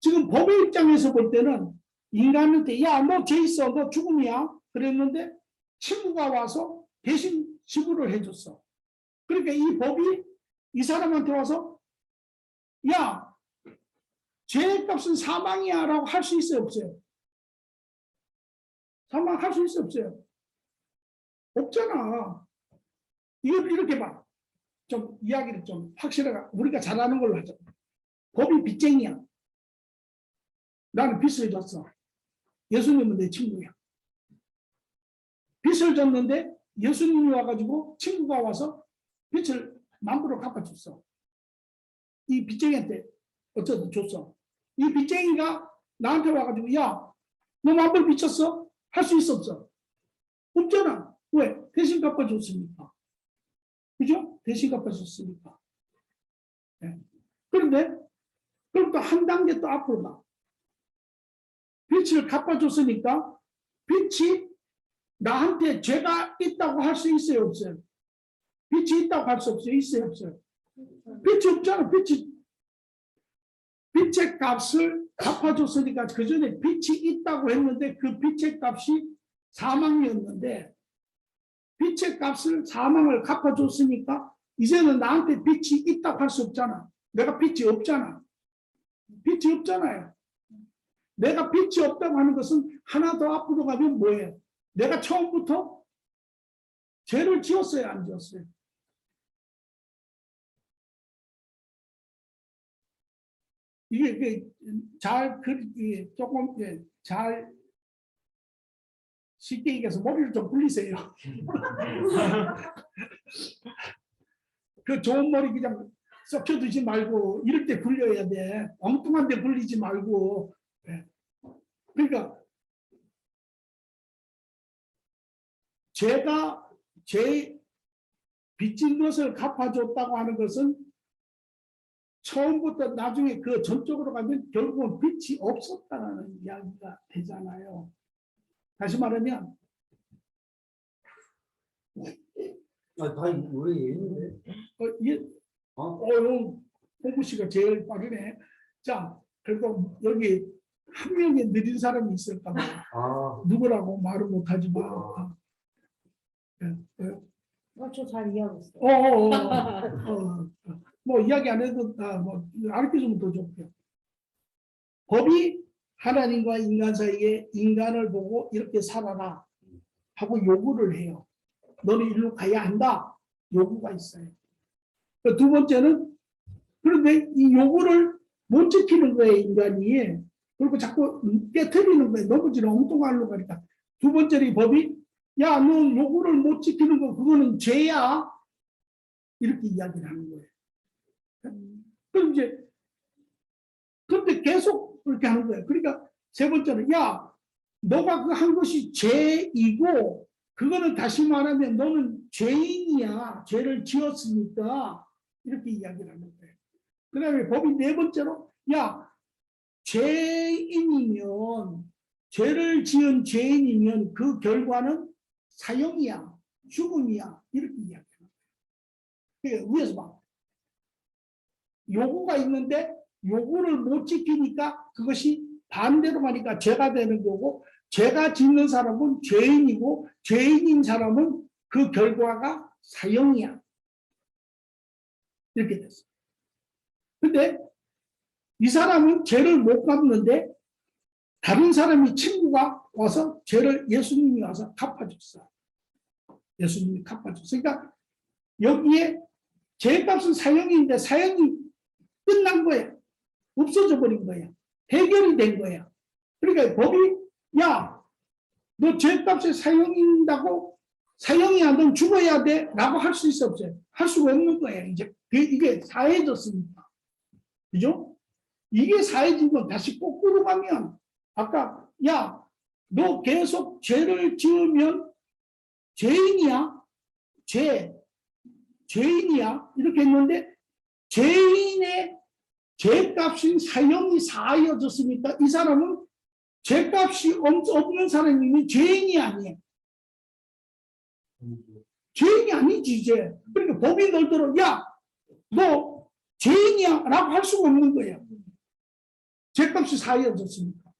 지금 법의 입장에서 볼 때는 인간한테 야, 너 죄 있어. 너 죽음이야. 그랬는데 친구가 와서 대신 지불을 해줬어. 그러니까 이 법이 이 사람한테 와서 야, 죄값은 사망이야 라고 할 수 있어요, 없어요? 사망할 수 있어요, 없어요? 없잖아. 이걸 이렇게 봐. 좀 이야기를 좀 확실하게 우리가 잘 아는 걸로 하자. 법이 빚쟁이야. 나는 빚을 줬어. 예수님은 내 친구야. 빚을 줬는데 예수님이 와가지고 친구가 와서 빚을 만불로 갚아줬어. 이 빚쟁이한테 어쩌든 줬어. 이 빚쟁이가 나한테 와가지고 야, 너 만불 빚졌어? 할 수 있어 없어? 없잖아. 왜? 대신 갚아줬으니까. 그죠? 대신 갚아줬으니까. 네. 그런데 그럼 또 한 단계 또 앞으로 가. 빚을 갚아줬으니까 빚이 나한테 죄가 있다고 할 수 있어요, 없어요? 빚이 있다고 할 수 없어요, 있어요, 없어요? 빚이 없잖아. 빚의 값을 갚아줬으니까 그 전에 빚이 있다고 했는데 그 빚의 값이 사망이었는데 빚의 값을 사망을 갚아줬으니까 이제는 나한테 빚이 있다고 할 수 없잖아. 내가 빚이 없잖아. 빚이 없잖아요. 내가 빚이 없다고 하는 것은 하나 더 앞으로 가면 뭐예요? 내가 처음부터 죄를 지었어요, 안 지었어요? 이게 조금 잘 쉽게 얘기해서 머리를 좀 굴리세요. 그 좋은 머리 그냥 썩혀두지 말고 이럴 때 굴려야 돼. 엉뚱한 데 굴리지 말고. 그러니까 제가 제 빚진 것을 갚아줬다고 하는 것은 처음부터 나중에 그 전적으로 가면 결국은 빚이 없었다는 이야기가 되잖아요. 다시 말하면 다 우리 있는데. 홍구 씨가 제일 빠르네. 자, 그래도 여기 한 명의 느린 사람이 있을까 봐. 누구라고 말을 못하지만. 저 잘 이해하고 있어요. 뭐 이야기 안 해도 뭐 알려주면 더 좋고요. 법이 하나님과 인간 사이에 인간을 보고 이렇게 살아라 하고 요구를 해요. 너는 일로 가야 한다. 요구가 있어요. 두 번째는 그런데 이 요구를 못 지키는 거예요, 인간이. 그리고 자꾸 깨트리는 거예요. 넘어지는 엉뚱한 로 가니까. 두 번째는 이 법이 야, 너 요구를 못 지키는 거 그거는 죄야. 이렇게 이야기를 하는 거예요. 그럼 이제 그런데 계속 그렇게 하는 거예요. 그러니까 세 번째는 야, 너가 그 한 것이 죄이고 그거는 다시 말하면 너는 죄인이야. 죄를 지었으니까 이렇게 이야기를 하는 거예요. 그 다음에 법이 네 번째로 야, 죄인이면 죄를 지은 죄인이면 그 결과는 사형이야. 죽음이야. 이렇게 이야기하는 거예요. 그러니까 위에서 봐. 요구가 있는데 요구를 못 지키니까 그것이 반대로 가니까 죄가 되는 거고 죄가 짓는 사람은 죄인이고 죄인인 사람은 그 결과가 사형이야. 이렇게 됐어. 근데 이 사람은 죄를 못 갚는데 다른 사람이 친구가 와서 죄를 예수님이 와서 갚아줬어. 예수님이 갚아줬어. 그러니까 여기에 죄값은 사형인데 사형이 끝난 거야. 없어져 버린 거야. 해결이 된 거야. 그러니까 법이 야, 너 죄값에 사형인다고 사형이야, 넌 죽어야 돼 라고 할 수 있어 없어요? 할 수가 없는 거야. 이제 이게 사해졌으니까. 그죠? 이게 사해진 건 다시 거꾸로 가면 아까 야, 너 계속 죄를 지으면 죄인이야. 죄인이야. 이렇게 했는데 죄인의 죄값인 사형이 사해졌으니까 이 사람은 죄값이 없는 사람이면 죄인이 아니에요. 죄인이 아니지 이제. 그러니까 법이 널더러 야, 너 죄인이야 라고 할 수가 없는 거야. 죄값이 사해졌으니까.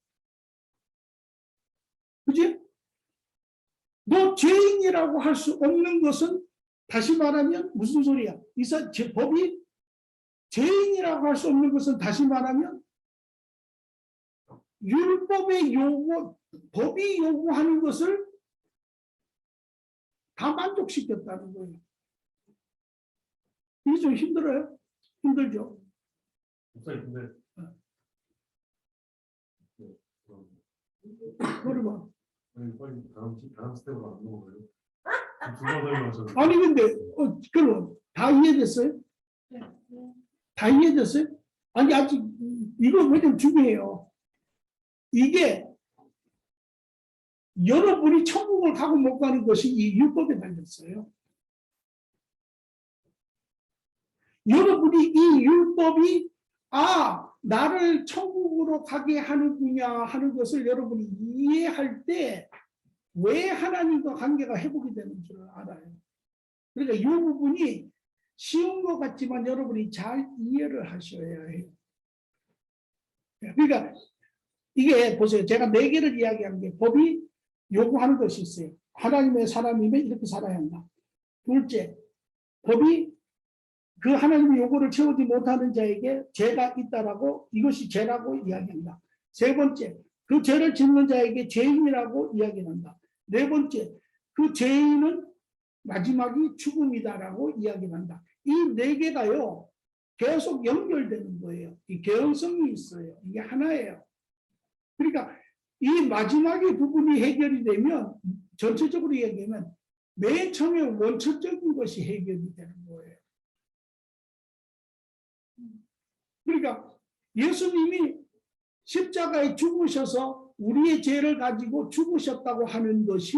그지? 너 죄인이라고 할 수 없는 것은 다시 말하면 무슨 소리야? 법이 죄인이라고 할 수 없는 것은 다시 말하면 율법의 요구, 법이 요구하는 것을 다 만족시켰다는 거예요. 이게 좀 힘들어요? 힘들죠? 목사님 근데 그러면 빨리 다음 스텝으로 안 넘어가요. 두번 설명하셨는데. 아니 근데 그럼 다 이해됐어요? 다 이해됐어요? 아니 아직 이거 왜냐면 중요해요. 이게 여러분이 천국을 가고 못 가는 것이 이 율법에 달렸어요. 여러분이 이 율법이 나를 천국으로 가게 하는구나 하는 것을 여러분이 이해할 때 왜 하나님과 관계가 회복이 되는 줄 알아요. 그러니까 이 부분이 쉬운 것 같지만 여러분이 잘 이해를 하셔야 해요. 그러니까 이게 보세요. 제가 4개를 이야기한 게 법이 요구하는 것이 있어요. 하나님의 사람이면 이렇게 살아야 한다. 둘째, 법이 그 하나님의 요구를 채우지 못하는 자에게 죄가 있다라고 이것이 죄라고 이야기한다. 세 번째, 그 죄를 짓는 자에게 죄인이라고 이야기한다. 네 번째, 그 죄인은 마지막이 죽음이다라고 이야기한다. 이 4개가요 계속 연결되는 거예요. 이 개연성이 있어요. 이게 하나예요. 그러니까 이 마지막의 부분이 해결이 되면 전체적으로 얘기하면 맨 처음에 원천적인 것이 해결이 되는 거예요. 그러니까 예수님이 십자가에 죽으셔서 우리의 죄를 가지고 죽으셨다고 하는 것이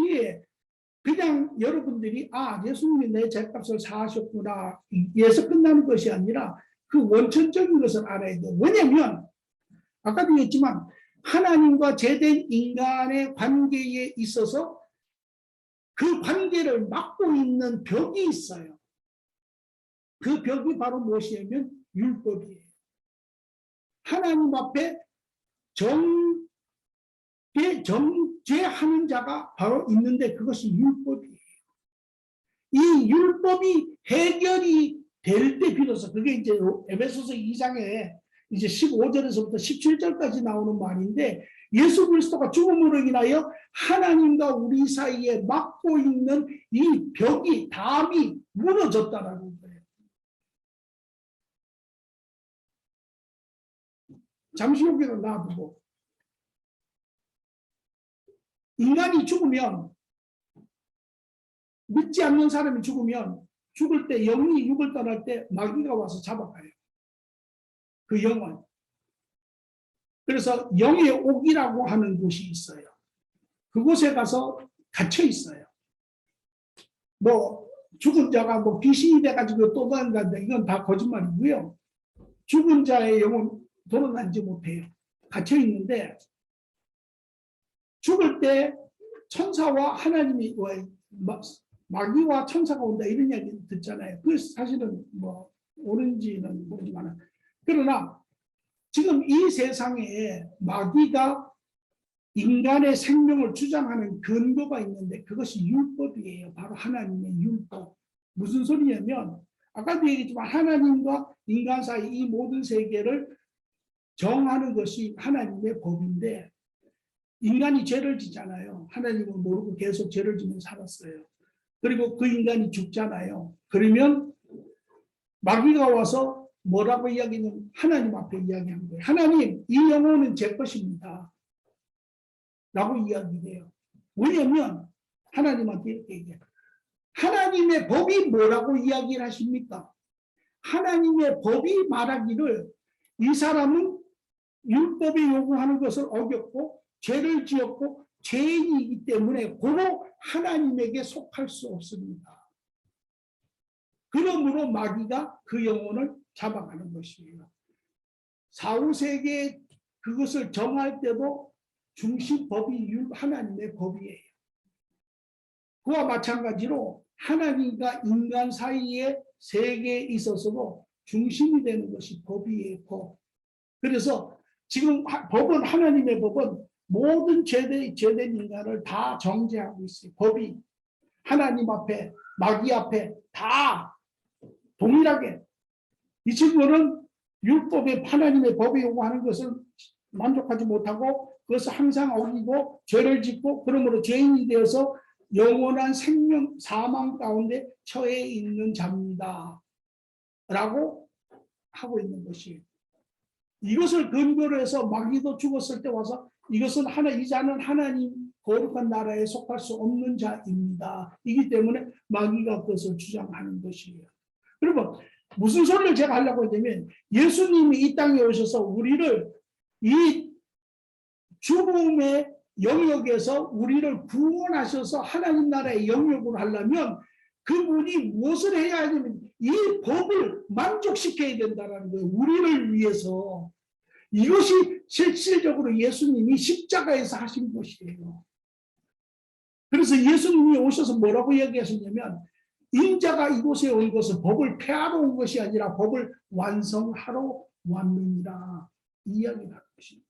그냥 여러분들이 예수님이 내 죄값을 사하셨구나 이에서 끝나는 것이 아니라 그 원천적인 것을 알아야 돼요. 왜냐하면 아까도 얘기했지만 하나님과 죄된 인간의 관계에 있어서 그 관계를 막고 있는 벽이 있어요. 그 벽이 바로 무엇이냐면 율법이에요. 하나님 앞에 정죄하는 자가 바로 있는데 그것이 율법이에요. 이 율법이 해결이 될 때 비로소 그게 이제 에베소서 2장에 이제 15절에서부터 17절까지 나오는 말인데 예수 그리스도가 죽음으로 인하여 하나님과 우리 사이에 막고 있는 이 벽이 담이 무너졌다라는 거예요. 잠시 여기로 놔두고 인간이 죽으면 믿지 않는 사람이 죽으면 죽을 때 영이 육을 떠날 때 마귀가 와서 잡아가요. 그 영은. 그래서 영의 옥이라고 하는 곳이 있어요. 그곳에 가서 갇혀 있어요. 죽은 자가 귀신이 돼가지고 또 다닌다 이건 다 거짓말이고요. 죽은 자의 영은 돌아다니지 못해요. 갇혀 있는데 죽을 때 천사와 하나님이 마귀와 천사가 온다 이런 이야기 듣잖아요. 그 사실은 옳은지는 모르지만 그러나 지금 이 세상에 마귀가 인간의 생명을 주장하는 근거가 있는데 그것이 율법이에요. 바로 하나님의 율법. 무슨 소리냐면 아까도 얘기했지만 하나님과 인간 사이 이 모든 세계를 정하는 것이 하나님의 법인데 인간이 죄를 짓잖아요. 하나님은 모르고 계속 죄를 지며 살았어요. 그리고 그 인간이 죽잖아요. 그러면 마귀가 와서 뭐라고 이야기하냐면 하나님 앞에 이야기하는 거예요. 하나님, 이 영혼은 제 것입니다. 라고 이야기해요. 왜냐하면 하나님한테 이렇게 얘기해요. 하나님의 법이 뭐라고 이야기를 하십니까? 하나님의 법이 말하기를 이 사람은 율법이 요구하는 것을 어겼고 죄를 지었고 죄인이기 때문에 고로 하나님에게 속할 수 없습니다. 그러므로 마귀가 그 영혼을 잡아가는 것이에요. 4, 5세기에 그것을 정할 때도 중심 법이 하나님의 법이에요. 그와 마찬가지로 하나님과 인간 사이의 세계에 있어서도 중심이 되는 것이 법이에요. 법. 그래서 지금 법은, 하나님의 법은 모든 죄된 인간을 다 정죄하고 있어요. 법이 하나님 앞에, 마귀 앞에 다 동일하게. 이 친구는 율법에, 하나님의 법에 요구하는 것을 만족하지 못하고 그것을 항상 어기고 죄를 짓고, 그러므로 죄인이 되어서 영원한 생명, 사망 가운데 처해 있는 자입니다 라고 하고 있는 것이에요. 이것을 근거로 해서 마귀도 죽었을 때 와서 이것은 이 자는 하나님 거룩한 나라에 속할 수 없는 자입니다. 이기 때문에 마귀가 그것을 주장하는 것이에요. 여러분, 무슨 소리를 제가 하려고 했냐면, 예수님이 이 땅에 오셔서 우리를 이 죽음의 영역에서 우리를 구원하셔서 하나님 나라의 영역으로 하려면 그분이 무엇을 해야 하냐면 이 법을 만족시켜야 된다는 거예요. 우리를 위해서. 이것이 실질적으로 예수님이 십자가에서 하신 것이에요. 그래서 예수님이 오셔서 뭐라고 이야기하셨냐면, 인자가 이곳에 온 것은 법을 폐하러 온 것이 아니라 법을 완성하러 왔느니라, 이야기를 하는 것입니다.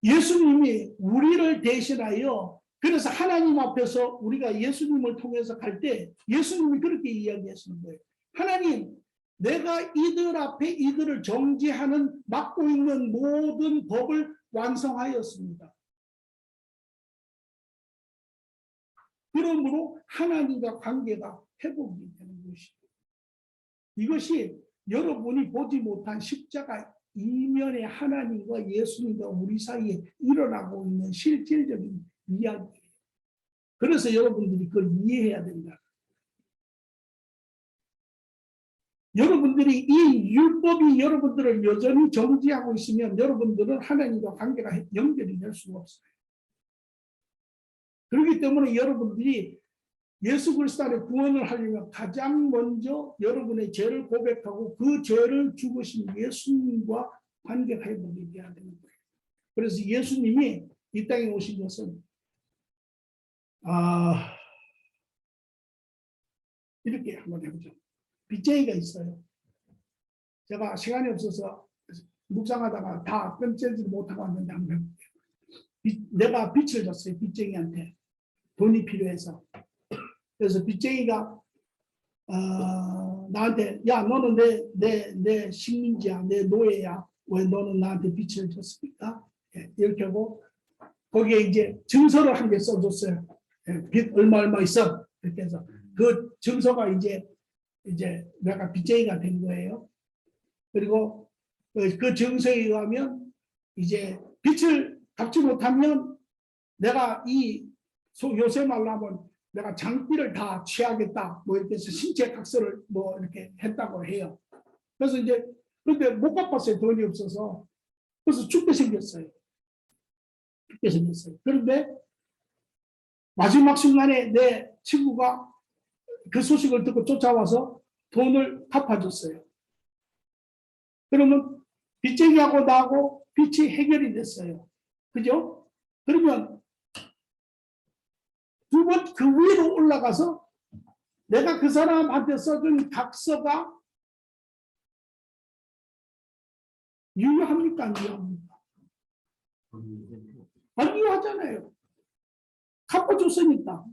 예수님이 우리를 대신하여, 그래서 하나님 앞에서 우리가 예수님을 통해서 갈 때 예수님이 그렇게 이야기하시는 거예요. 하나님, 내가 이들 앞에 이들을 정죄하는, 맡고 있는 모든 법을 완성하였습니다. 그러므로 하나님과 관계가 회복이 되는 것이죠. 이것이 여러분이 보지 못한 십자가 이면에 하나님과 예수님과 우리 사이에 일어나고 있는 실질적인 이야기예요. 그래서 여러분들이 그걸 이해해야 된다. 여러분들이 이 율법이 여러분들을 여전히 정지하고 있으면 여러분들은 하나님과 관계가 연결이 될 수가 없어요. 그렇기 때문에 여러분들이 예수 그리스도 안에 구원을 하려면 가장 먼저 여러분의 죄를 고백하고 그 죄를 죽으신 예수님과 관계가 회복이 돼야 되는 거예요. 그래서 예수님이 이 땅에 오신 것은 이렇게 한번 해보죠. 빚쟁이가 있어요. 제가 시간이 없어서 묵상하다가 다 끊지 못하고 왔는데 한번 해볼게요. 내가 빚을 줬어요. 빚쟁이한테. 돈이 필요해서. 그래서 빚쟁이가 나한테, 야, 너는 내 식민지야, 내 노예야. 왜 너는 나한테 빚을 줬습니까? 이렇게 하고 거기에 이제 증서를 한 개 써줬어요. 빚 얼마 있어. 이렇게 해서 그 증서가 이제 내가 빚쟁이가 된 거예요. 그리고 그 증서에 의하면 이제 빚을 갚지 못하면 내가 요새 말로 하면 내가 장비를 다 취하겠다. 뭐 이렇게 해서 신체 각서를 뭐 이렇게 했다고 해요. 그래서 이제 근데 못 갚았어요. 돈이 없어서. 그래서 죽게 생겼어요. 그런데 마지막 순간에 내 친구가 그 소식을 듣고 쫓아와서 돈을 갚아줬어요. 그러면 빚쟁이하고 나하고 빚이 해결이 됐어요. 그죠? 그러면 두 번 그 위로 올라가서 내가 그 사람한테 써준 각서가 유효합니까? 안 유효합니까? 안 유효하잖아요. 갚아줬으니까.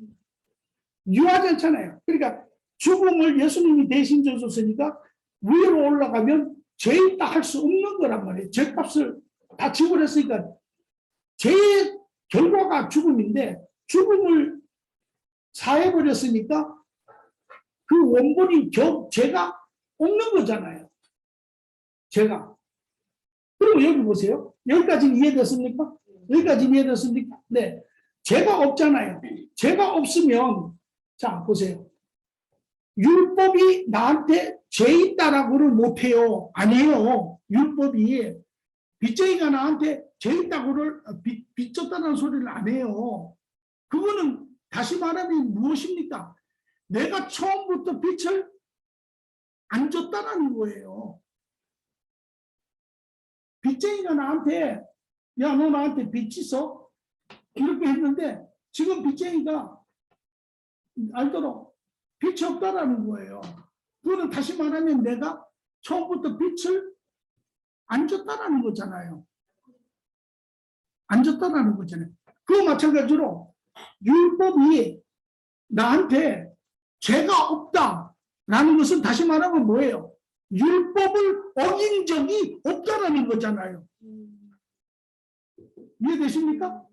유효하지 않잖아요. 그러니까 죽음을 예수님이 대신 줬으니까 위로 올라가면 죄 있다 할 수 없는 거란 말이에요. 죄값을 다 지불했으니까 죄의 결과가 죽음인데 죽음을 사해버렸으니까 그 원본이 죄가 없는 거잖아요. 죄가. 그리고 여기 보세요. 여기까지 이해됐습니까? 여기까지 이해됐습니까? 네. 죄가 없잖아요. 죄가 없으면, 자, 보세요. 율법이 나한테 죄 있다라고를 못해요. 아니에요. 율법이 빚쟁이가 나한테 죄 있다고를 빚졌다는 소리를 안 해요. 그거는 다시 말하면 무엇입니까? 내가 처음부터 빚을 안 줬다는 거예요. 빚쟁이가 나한테, 야, 너 나한테 빚 있어? 이렇게 했는데 지금 빚쟁이가 알도록 빛이 없다라는 거예요. 그거는 다시 말하면 내가 처음부터 빛을 안 줬다라는 거잖아요. 안 줬다라는 거잖아요. 그거 마찬가지로 율법이 나한테 죄가 없다라는 것은 다시 말하면 뭐예요? 율법을 어긴 적이 없다라는 거잖아요. 이해되십니까?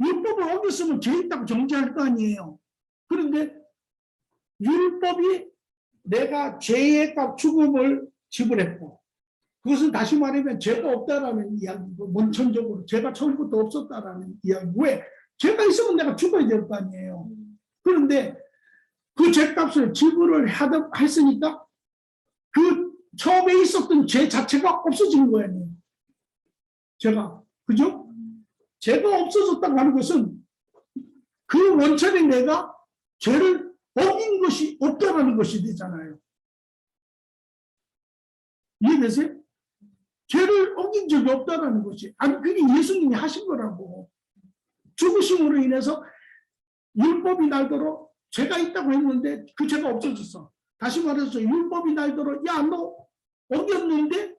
율법을 어겼으면 죄 있다고 정죄할 거 아니에요. 그런데 율법이 내가 죄의 값 죽음을 지불했고, 그것은 다시 말하면 죄가 없다라는 이야기고, 원천적으로 죄가 처음부터 없었다라는 이야기. 왜? 죄가 있으면 내가 죽어야 될 거 아니에요. 그런데 그 죄값을 지불을 했으니까 그 처음에 있었던 죄 자체가 없어진 거예요. 죄가. 그죠? 죄가 없어졌다고 하는 것은 그 원천에 내가 죄를 어긴 것이 없다라는 것이 되잖아요. 이해되세요? 죄를 어긴 적이 없다라는 것이. 아니, 그게 예수님이 하신 거라고. 죽으심으로 인해서 율법이 날도록 죄가 있다고 했는데 그 죄가 없어졌어. 다시 말해서 율법이 날도록 야, 너 어겼는데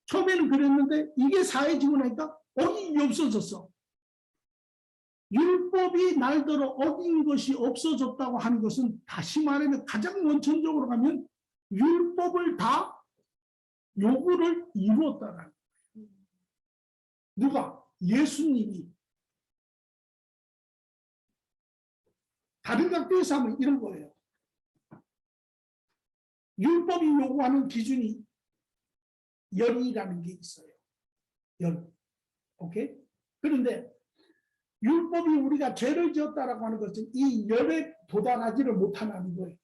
처음에는 그랬는데 이게 사해지고 나니까 어김이 없어졌어. 율법이 날도록 어긴 것이 없어졌다고 하는 것은 다시 말하면 가장 원천적으로 가면 율법을 다 요구를 이루었다라는 거예요. 누가? 예수님이. 다른 각도에서 하면 이런 거예요. 율법이 요구하는 기준이 열이라는 게 있어요. 열. 오케이? 그런데 율법이 우리가 죄를 지었다라고 하는 것은 이 열에 도달하지를 못하는 거예요.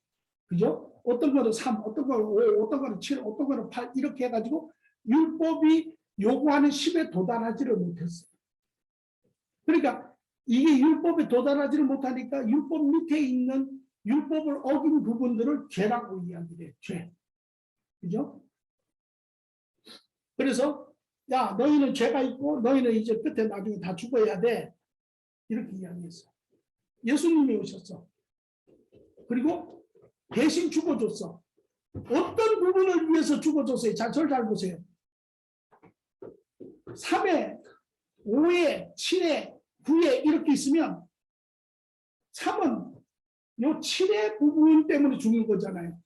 그죠? 어떤 거는 3, 어떤 거는 5, 어떤 거는 7, 어떤 거는 8 이렇게 해가지고 율법이 요구하는 10에 도달하지를 못했어요. 그러니까 이게 율법에 도달하지를 못하니까 율법 밑에 있는 율법을 어긴 부분들을 죄라고 이야기를 해요. 죄. 그죠? 그래서 야, 너희는 죄가 있고 너희는 이제 끝에 나중에 다 죽어야 돼. 이렇게 이야기했어. 예수님이 오셨어. 그리고 대신 죽어줬어. 어떤 부분을 위해서 죽어줬어요? 저를 잘 보세요. 3회, 5회, 7회, 9회 이렇게 있으면 3은 요 7의 부분 때문에 죽는 거잖아요.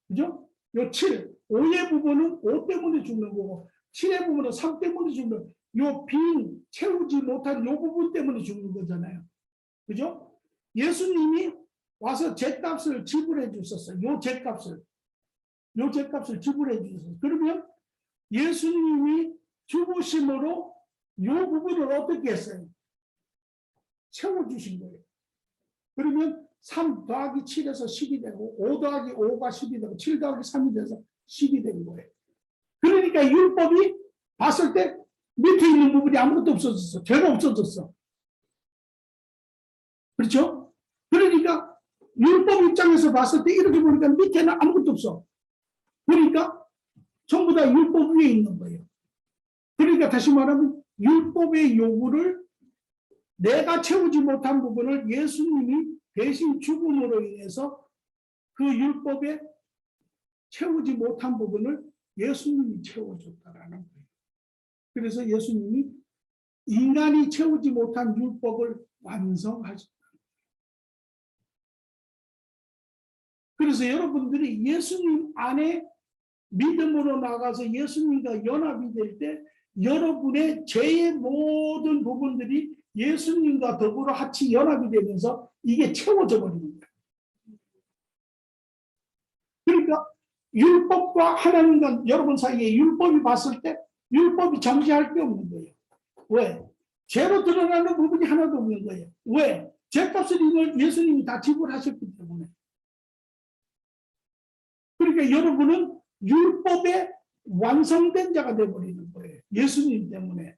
그죠? 요 7, 5의 부분은 5 때문에 죽는 거고 7의 부분은 3 때문에 죽는 거고 요 빈 채우지 못한 요 부분 때문에 죽는 거잖아요. 그죠? 예수님이 와서 죄값을 지불해 주셨어요. 요 죄값을 지불해 주셨어요. 그러면 예수님이 죽으심으로 요 부분을 어떻게 했어요? 채워주신 거예요. 그러면 3 더하기 7에서 10이 되고 5 더하기 5가 10이 되고 7 더하기 3이 돼서 10이 된 거예요. 그러니까 율법이 봤을 때 밑에 있는 부분이 아무것도 없어졌어. 죄가 없어졌어. 그렇죠? 그러니까 율법 입장에서 봤을 때 이렇게 보니까 밑에는 아무것도 없어. 그러니까 전부 다 율법 위에 있는 거예요. 그러니까 다시 말하면 율법의 요구를 내가 채우지 못한 부분을 예수님이 대신 죽음으로 인해서 그 율법에 채우지 못한 부분을 예수님이 채워줬다라는 거예요. 그래서 예수님이 인간이 채우지 못한 율법을 완성하셨다. 그래서 여러분들이 예수님 안에 믿음으로 나가서 예수님과 연합이 될 때 여러분의 죄의 모든 부분들이 예수님과 더불어 같이 연합이 되면서 이게 채워져 버리는 거예요. 그러니까 율법과 하나님과 여러분 사이에 율법이 봤을 때 율법이 정지할 게 없는 거예요. 왜? 죄로 드러나는 부분이 하나도 없는 거예요. 왜? 죄값을 예수님이 다 지불하셨기 때문에. 그러니까 여러분은 율법의 완성된 자가 되어버리는 거예요. 예수님 때문에.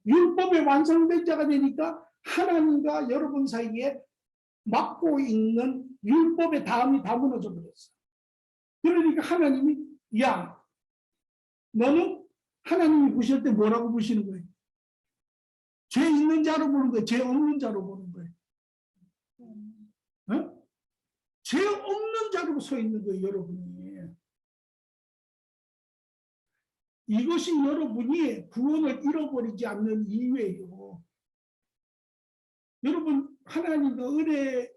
율법의 완성된 자가 되니까 하나님과 여러분 사이에 막고 있는 율법의 다음이 다 무너져 버렸어요. 그러니까 하나님이 야, 너는 하나님이 보실 때 뭐라고 보시는 거예요? 죄 있는 자로 보는 거예요? 죄 없는 자로 보는 거예요? 죄 없는 자로 서 있는 거예요, 여러분이. 이것이 여러분이 구원을 잃어버리지 않는 이유예요. 여러분 하나님의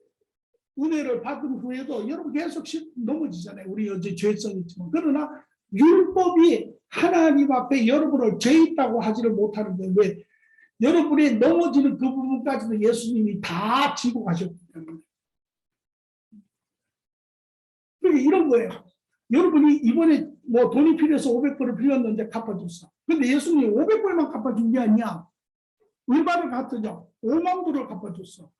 은혜를 받은 후에도 여러분 계속 넘어지잖아요. 우리 어제 죄성이 있지만. 그러나 율법이 하나님 앞에 여러분을 죄 있다고 하지를 못하는데 왜? 여러분이 넘어지는 그 부분까지도 예수님이 다 지고 가셨기 때문에. 그러니까 이런 거예요. 여러분이 이번에 뭐 돈이 필요해서 500불을 빌렸는데 갚아줬어. 근데 예수님이 500불만 갚아준 게 아니야. 얼마를 갚았냐? 5만 불을 갚아줬어.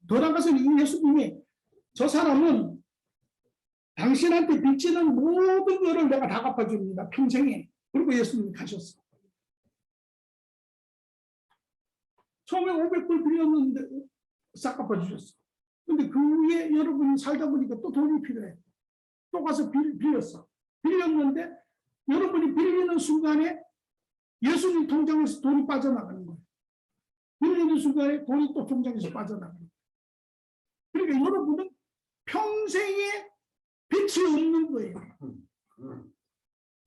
더 나가서는 예수님이 저 사람은 당신한테 빚지는 모든 것을 내가 다 갚아줍니다. 평생에. 그리고 예수님이 가셨어. 처음에 500불 빌렸는데 싹 갚아주셨어. 근데 그 위에 여러분이 살다 보니까 또 돈이 필요해. 또 가서 빌렸어. 빌렸는데 여러분이 빌리는 순간에 예수님 통장에서 돈이 빠져나가는 거예요. 빌리는 순간에 돈이 또 통장에서 빠져나가는 거예요. 그러니까 여러분은 평생에 빚이 없는 거예요.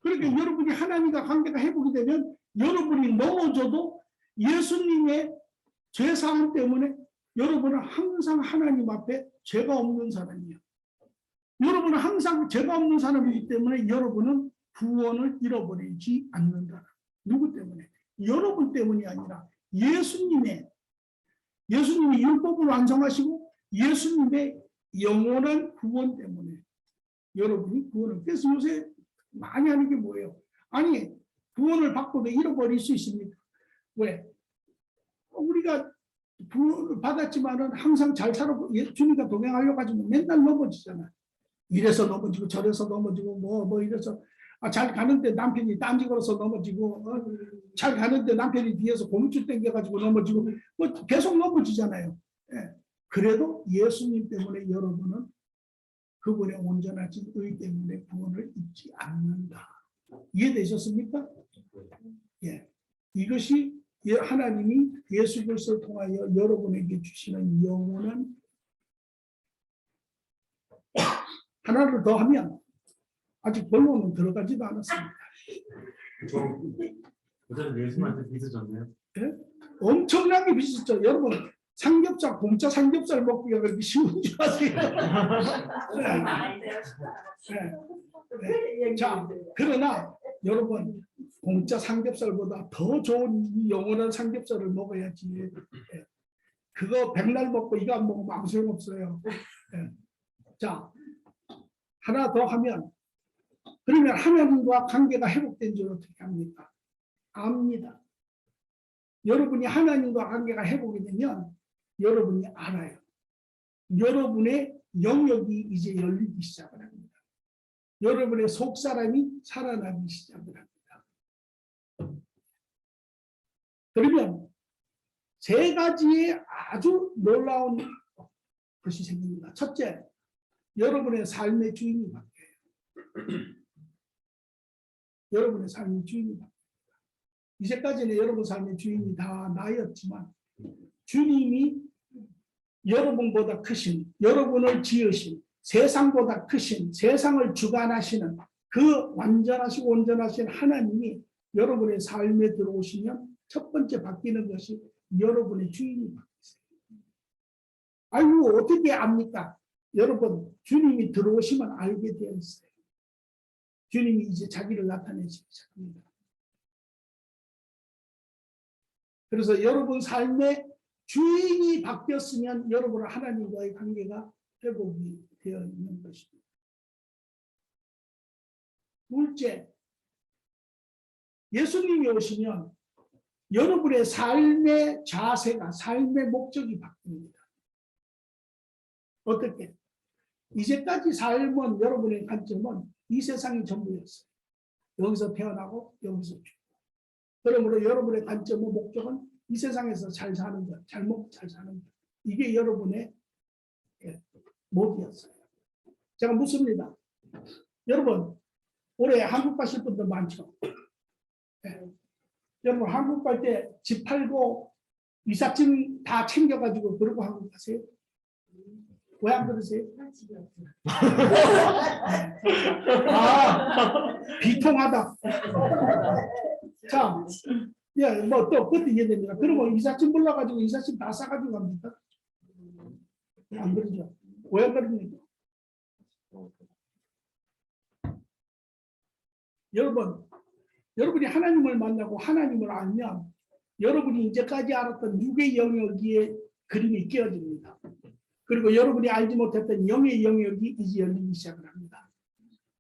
그러니까 여러분이 하나님과 관계가 회복이 되면 여러분이 넘어져도 예수님의 죄사함 때문에 여러분은 항상 하나님 앞에 죄가 없는 사람이에요. 여러분은 항상 죄가 없는 사람이기 때문에 여러분은 구원을 잃어버리지 않는다. 누구 때문에? 여러분 때문이 아니라 예수님이 율법을 완성하시고 예수님의 영원한 구원 때문에 여러분이 구원을. 그래서 요새 많이 하는 게 뭐예요? 아니 구원을 받고도 잃어버릴 수 있습니까? 왜? 우리가 구원을 받았지만은 항상 잘 살아보고 주님과 동행하려고 하지만 맨날 넘어지잖아. 이래서 넘어지고 저래서 넘어지고 뭐 이래서 잘 가는데 남편이 딴지 걸어서 넘어지고 잘 가는데 남편이 뒤에서 고무줄 당겨가지고 넘어지고 뭐 계속 넘어지잖아요. 예. 그래도 예수님 때문에 여러분은 그분의 온전하신 의 때문에 구원을 잊지 않는다. 이해되셨습니까? 예. 이것이 하나님이 예수 그리스도를 통하여 여러분에게 주시는 영원한. 하나를 더 하면 아직 본론은 들어가지도 않았습니다. 그전에 예수님한테 빚을 졌네요. 예? 엄청나게 비쌌죠. 여러분 삼겹살, 공짜 삼겹살 먹기가 그렇게 쉬운 줄 아세요? 네. 자, 그러나 여러분 공짜 삼겹살보다 더 좋은 이 영원한 삼겹살을 먹어야지. 예. 그거 백날 먹고 이거 안 먹으면 아무 소용 없어요. 예. 자, 하나 더 하면 그러면 하나님과 관계가 회복된 줄 어떻게 합니까? 압니다. 여러분이 하나님과 관계가 회복이 되면 여러분이 알아요. 여러분의 영역이 이제 열리기 시작을 합니다. 여러분의 속사람이 살아나기 시작을 합니다. 그러면 세 가지의 아주 놀라운 것이 생깁니다. 첫째, 여러분의 삶의 주인이 바뀌어요. 여러분의 삶의 주인이 바뀌어요. 이제까지는 여러분 삶의 주인이 다 나였지만 주님이 여러분보다 크신, 여러분을 지으신, 세상보다 크신, 세상을 주관하시는 그 완전하시고 온전하신 하나님이 여러분의 삶에 들어오시면 첫 번째 바뀌는 것이 여러분의 주인이 바뀌어요. 아이고 어떻게 압니까? 여러분 주님이 들어오시면 알게 되어 있어요. 주님이 이제 자기를 나타내시기 시작합니다. 그래서 여러분 삶의 주인이 바뀌었으면 여러분은 하나님과의 관계가 회복이 되어 있는 것입니다. 둘째, 예수님이 오시면 여러분의 삶의 자세가, 삶의 목적이 바뀝니다. 어떻게? 이제까지 삶은 여러분의 관점은 이 세상이 전부였어요. 여기서 태어나고 여기서 죽고. 그러므로 여러분의 관점과 목적은 이 세상에서 잘 사는 것, 잘 먹고 잘 사는 것. 이게 여러분의 목이었어요. 제가 묻습니다. 여러분, 올해 한국 가실 분들 많죠? 네. 여러분, 한국 갈 때 집 팔고 이삿짐 다 챙겨가지고 그러고 한국 가세요? 왜 안 그러세요? 집이 없어요. 아, 비통하다. 자, 예, 뭐 또 그것도 이해됩니다. 그러면 이삿짐 불러가지고 이삿짐 다 싸가지고 갑니까? 안 그러죠. 왜 그럽니까? 여러분이 하나님을 만나고 하나님을 알면 여러분이 이제까지 알았던 육의 영역의 그림이 깨어집니다. 그리고 여러분이 알지 못했던 영의 영역이 이제 열리기 시작을 합니다.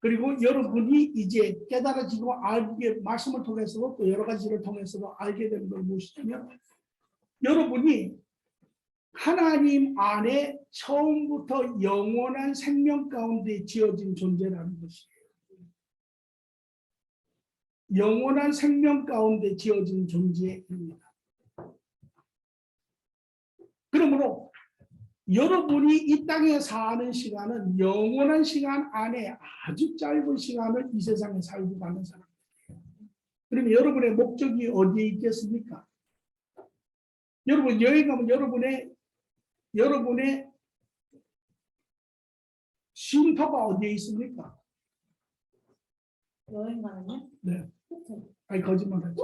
그리고 여러분이 이제 깨달아지고 알게 말씀을 통해서도 또 여러 가지를 통해서도 알게 되는 걸 무엇이냐면 여러분이 하나님 안에 처음부터 영원한 생명 가운데 지어진 존재라는 것이에요. 영원한 생명 가운데 지어진 존재입니다. 그러므로 여러분이 이 땅에 사는 시간은 영원한 시간 안에 아주 짧은 시간을 이 세상에 살고 가는 사람들이에요. 그러면 여러분의 목적이 어디에 있겠습니까? 여러분 여행 가면 여러분의 쉼터가 어디에 있습니까? 여행 가면요? 네. 호텔. 아니 거짓말하지.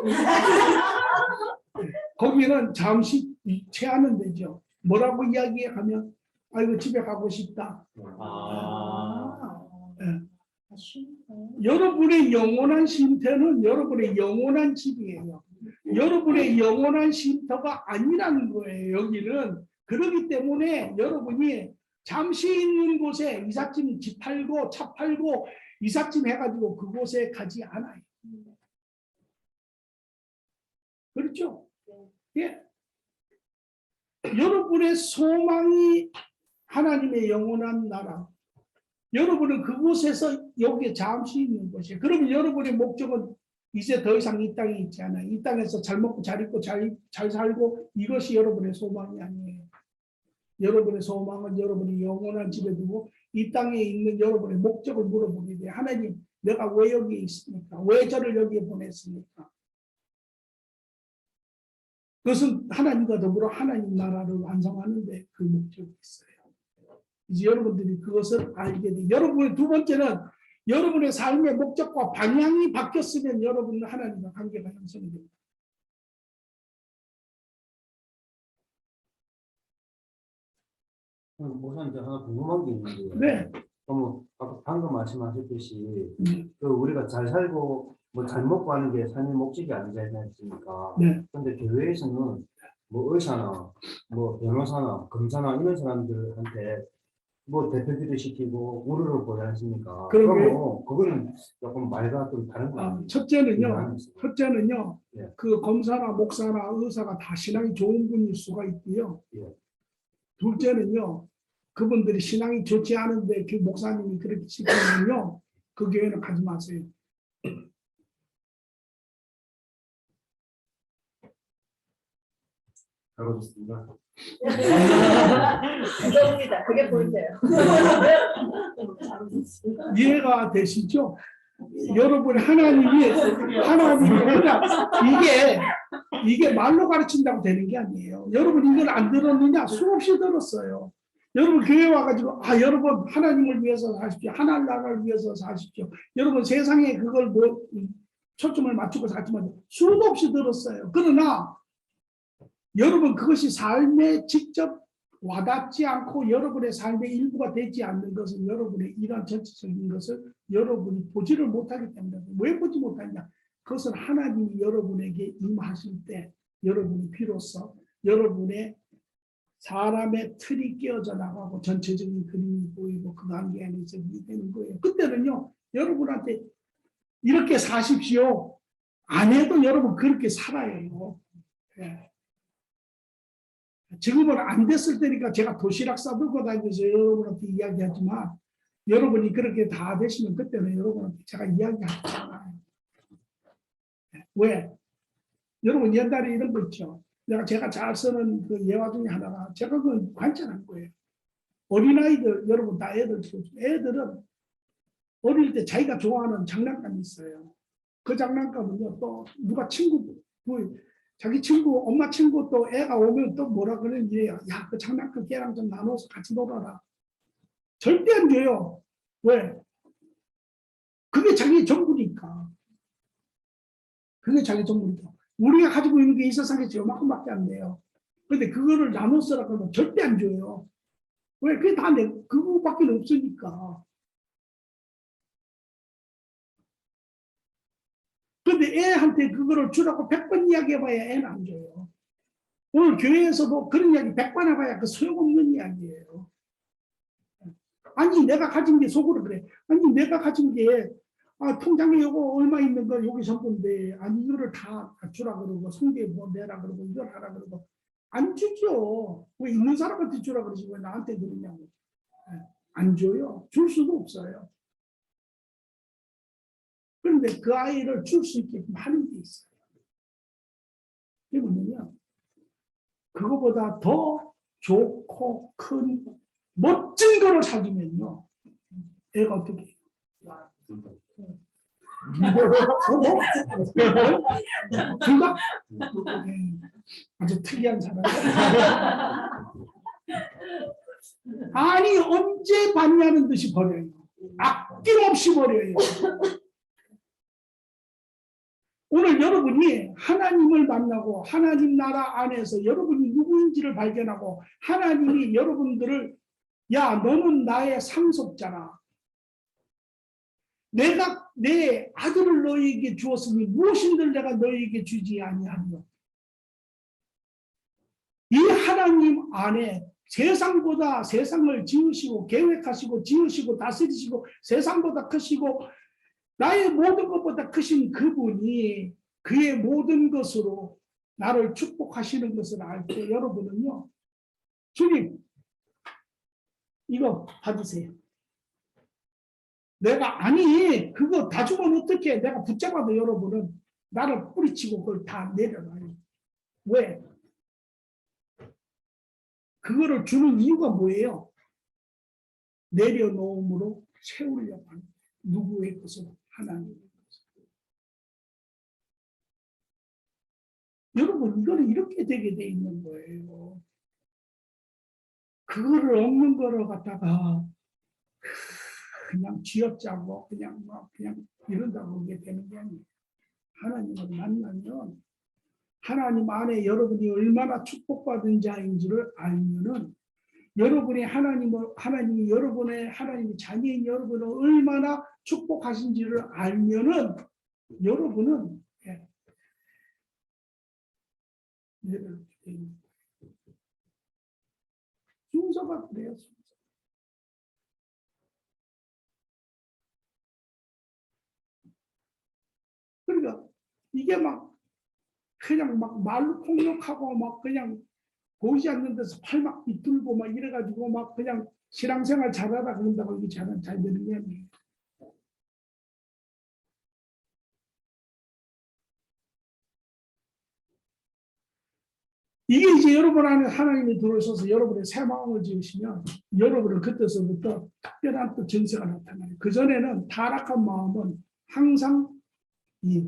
네. 거기는 잠시 체하면 되죠. 뭐라고 이야기하면 아이고 집에 가고 싶다. 네. 여러분의 영원한 쉼터는 여러분의 영원한 집이에요. 여러분의 영원한 쉼터가 아니라는 거예요. 여기는 그렇기 때문에 여러분이 잠시 있는 곳에 이삿짐 집 팔고 차 팔고 이삿짐 해가지고 그곳에 가지 않아요. 그렇죠? 예. 여러분의 소망이 하나님의 영원한 나라. 여러분은 그곳에서 여기에 잠시 있는 것이에요. 그러면 여러분의 목적은 이제 더 이상 이 땅에 있지 않아요. 이 땅에서 잘 먹고 잘 입고 잘 살고 이것이 여러분의 소망이 아니에요. 여러분의 소망은 여러분이 영원한 집에 두고 이 땅에 있는 여러분의 목적을 물어보게 돼요. 하나님, 내가 왜 여기에 있습니까? 왜 저를 여기에 보냈습니까? 그것은 하나님과 더불어 하나님 나라를 완성하는 데 그 목적이 있어요. 이제 여러분들이 그것을 알게 돼요. 여러분의 두 번째는 여러분의 삶의 목적과 방향이 바뀌었으면 여러분은 하나님과 관계가 형성이 됩니다. 목사님, 제가 하나 궁금한 게 있는데요. 네. 방금 말씀하셨듯이 그 우리가 잘 살고 뭐 잘 먹고 하는 게 삶의 목적이 아니지 않습니까? 네. 그런데 교회에서는 뭐 의사나 뭐 변호사나 검사나 이런 사람들한테 뭐 대표기도 시키고 우르르 보지 않습니까? 그러면 그거는 조금 말과 좀 다른 거 아니에요? 첫째는요. 예. 그 검사나 목사나 의사가 다 신앙이 좋은 분일 수가 있고요. 예. 둘째는요. 그분들이 신앙이 좋지 않은데 그 목사님이 그렇게 시키면요. 그 교회는 가지 마세요. 잘 오셨습니다. 감사합니다. 그게 보이세요. 이해가 되시죠? 여러분 하나님이 그냥 이게 말로 가르친다고 되는 게 아니에요. 여러분 이걸 안 들었느냐? 수없이 들었어요. 여러분 교회 와가지고 여러분 하나님을 위해서 사십시오. 하나님 나라를 위해서 사십시오. 여러분 세상에 그걸 초점을 맞추고 살지만 수도 없이 들었어요. 그러나 여러분 그것이 삶에 직접 와닿지 않고 여러분의 삶의 일부가 되지 않는 것은 여러분의 이런 전체적인 것을 여러분이 보지를 못하기 때문에. 왜 보지 못하냐? 그것은 하나님이 여러분에게 임하실 때 여러분이 비로소 여러분의 사람의 틀이 깨어져 나가고 전체적인 그림이 보이고 그 관계 안에서 이게 되는 거예요. 그때는요 여러분한테 이렇게 사십시오 안 해도 여러분 그렇게 살아요. 예. 지금은 안 됐을 때니까 제가 도시락 싸들고 다니면서 여러분한테 이야기하지만 여러분이 그렇게 다 되시면 그때는 여러분한테 제가 이야기하잖아요. 왜? 여러분 옛날에 이런 거 있죠. 제가 잘 쓰는 그 예화 중에 하나가 제가 그건 관찰한 거예요. 어린아이들 여러분 다 애들은 어릴 때 자기가 좋아하는 장난감이 있어요. 그 장난감은요 또 누가 자기 친구, 엄마 친구 또 애가 오면 또 뭐라 그러는 이래요. 야, 그 장난감 걔랑 좀 나눠서 같이 놀아라. 절대 안 줘요. 왜? 그게 자기 전부니까. 그게 자기 전부니까. 우리가 가지고 있는 게 이 세상에 요만큼밖에 안 돼요. 근데 그거를 나눠 쓰라 그러면 절대 안 줘요. 왜? 그게 다 그거밖에 없으니까. 근데 애한테 그거를 주라고 100번 이야기해봐야 애는 안 줘요. 오늘 교회에서도 그런 이야기 100번 해봐야 그 소용없는 이야기예요. 아니 내가 가진 게 속으로 그래. 아니 내가 가진 게 통장에 요거 얼마 있는 거 여기 전부인데 아니 이거를 다 주라 그러고 성게 뭐 내라 그러고 이걸 하라 그러고 안 주죠. 왜 있는 사람한테 주라 그러지 왜 나한테 그러냐고. 안 줘요. 줄 수도 없어요. 그런데 그 아이를 줄 수 있게끔 하는 게 있어요. 그게 뭐냐면 그거보다 더 좋고 큰 멋진 거를 사주면요. 애가 어떻게 해요? 둘다 아주 특이한 사람. 아니 언제 받냐는 듯이 버려요. 아낌없이 버려요. 오늘 여러분이 하나님을 만나고 하나님 나라 안에서 여러분이 누구인지를 발견하고 하나님이 여러분들을 야 너는 나의 상속자라. 내가 내 아들을 너희에게 주었으니 무엇인들 내가 너희에게 주지 아니하며. 이 하나님 안에 세상보다 세상을 지으시고 계획하시고 지으시고 다스리시고 세상보다 크시고 나의 모든 것보다 크신 그분이 그의 모든 것으로 나를 축복하시는 것을 알 때 여러분은요. 주님 이거 받으세요. 내가 아니 그거 다 주면 어떻게 내가 붙잡아도 여러분은 나를 뿌리치고 그걸 다 내려놔요. 왜? 그거를 주는 이유가 뭐예요? 내려놓음으로 채우려고 하는 누구의 것으로? 하나님의 것으로. 여러분 이거는 이렇게 되게 돼 있는 거예요. 그거를 없는 거를 갖다가 그냥 쥐어짜고 그냥 이런다고 그게 되는 게 아니에요. 하나님을 만나면 하나님 안에 여러분이 얼마나 축복받은 자인지를 알면은 여러분이 하나님이 여러분의 하나님의 자녀인 여러분을 얼마나 축복하신지를 알면은 여러분은 순서가 그래요. 순서. 그러니까 이게 막 그냥 막 말로 폭력하고 막 그냥 보이지 않는 데서 팔 막 비틀고 막 이래가지고 막 그냥 신앙생활 잘하다 그런다고 이게 잘 되는 게 아니에요. 이게 이제 여러분 안에 하나님이 들어오셔서 여러분의 새 마음을 지으시면 여러분은 그때서부터 특별한 또 정세가 나타나요. 그전에는 타락한 마음은 항상 이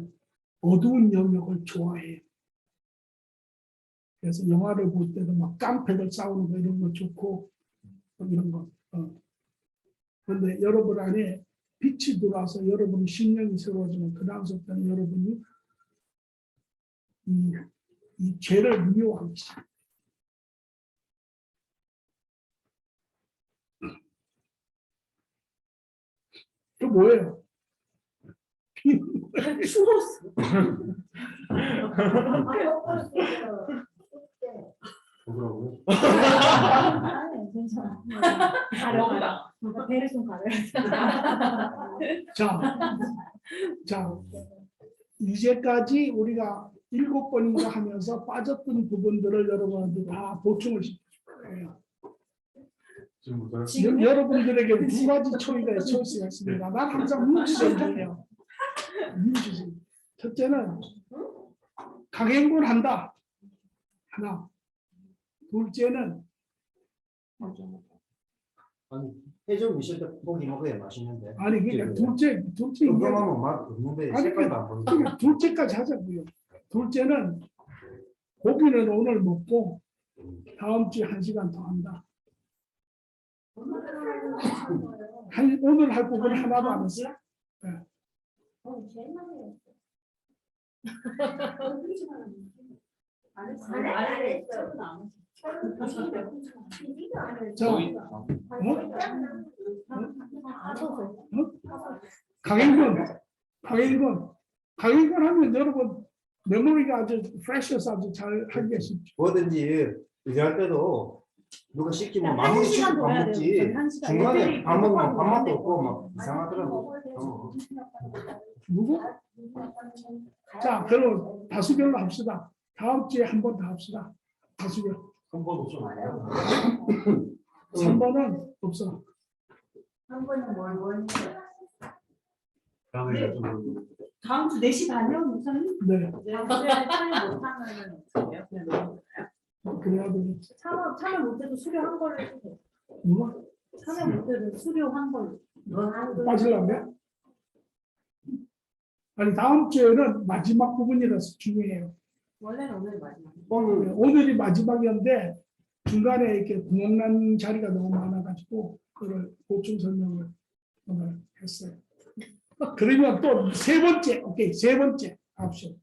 어두운 영역을 좋아해요. 그래서 영화를 볼 때도 막 깡패들 싸우는 거 이런 거 좋고 이런 거. 그런데 여러분 안에 빛이 들어와서 여러분의 심령이 새로워지면 그 다음부터는 여러분이 이 죄를 미워하기 시작해요. 그 뭐예요? 추웠어. 뭐라고요? 아니, 괜찮아. 가려다. 배를 좀 가려. 자, 이제까지 우리가 7번인가 하면서 빠졌던 부분들을 여러분한테 다 보충을 시킬 거예요. 지금부터요? 여러분들에게 두 가지 초이스가 있습니다. 난 항상 민주적이에요. 민주적. 첫째는 강행군한다. 하나. 둘째는 아니 해적 미실 때 고기 먹어야 맛있는데. 아니 그러니까 둘째 그거만 맛 없는데 아니, 색깔도 안 보이고. 그러니까 둘째까지 하자고요. 둘째는 고기는 오늘 먹고 다음 주에 1시간 더 한다. 오늘 할 부분은 하나도 안 했어요. 저 강행군 하면 여러분 메모리가 아주 프레셔서 아주 잘 하기가 쉽죠. 뭐든지 의지할 때도 누가 시키면 마무리 한 시간 더 밥 해야 먹지. 돼요. 한 시간. 중간에 애들이 밥 먹으면 배고파서 밥맛도 안 없고 되고. 막 이상하더라고. 누구? 자, 그럼 다수결로 합시다. 다음 주에 한 번 더 합시다. 다수결. 한번 없잖아요. 3번은 없어. 한 번은 뭘 다음에 좀 다음 주 4시 반이요, 목사님? 네, 참여 못하면은 어떡해요? 그냥 너무 그래야 되겠지. 참여 못해도 수료한 걸로 해도 돼요. 누가? 참여 못해도 수료한 걸로. 빠질라면? 아니, 다음 주에는 마지막 부분이라서 중요해요. 원래는 오늘 마지막. 오늘이 마지막이었는데 중간에 이렇게 구멍난 자리가 너무 많아가지고 그걸 보충 설명을 오늘 했어요. 그러면 또 세 번째, 오케이, 세 번째 옵션.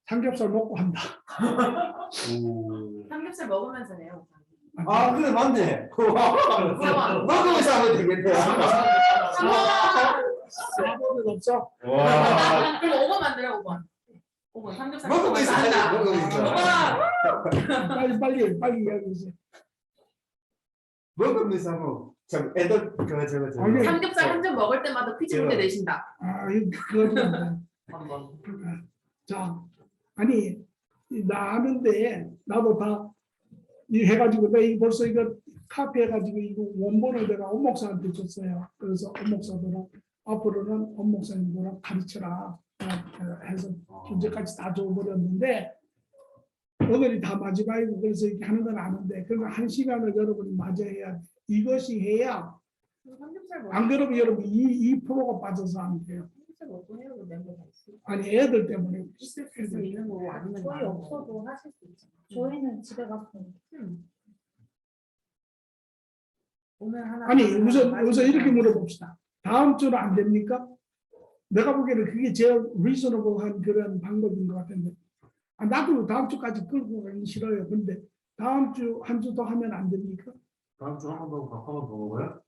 삼겹살 먹고 한다. 삼겹살 먹으면서 해요. 아 그래 맞네. 먹으면서 하면 되겠네. 4번은 없어. 와. 그럼 5번 만들어, 5번. 5번 삼겹살 먹으면서 하자. 먹으면서. 빨리 이야기해주세요. 먹으면서 하면 참 애들 저거. 아니, 삼겹살 한 점 먹을 때마다 퀴즈 문제 내신다. 아, 그거는 한번 자, 아니 나 아는데 나도 다 이 해가지고 내 벌써 이거 카피 해가지고 이거 원본을 내가 엄 목사한테 줬어요. 그래서 엄 목사들은 앞으로는 엄 목사님들은 가르쳐라 해서 현재까지 다 줘버렸는데 오늘이 다 마지막이고 그래서 이렇게 하는 건 아는데 그러면 1시간을 여러분이 맞이해야 이것이 해야 삼겹살 먹 안 그러면 여러분 이 프로가 빠져서 안 돼요. 삼겹살 먹고 해요. 멤버가 있어. 아니 애들 때문에 있을 수 있는 거고 아니면 저희 없어도 하실 수 있잖아요. 저희는 집에 가서 오늘 하나 아니 우선 이렇게 물어봅시다. 다음 주는 안 됩니까? 내가 보기에는 그게 제일 리저너블한 그런 방법인 것 같은데 아, 나도 다음 주까지 끌고 가기 싫어요. 근데 다음 주 한 주 더 하면 안 됩니까? 다음 주 한 번 더 밥 한번 더 먹어요?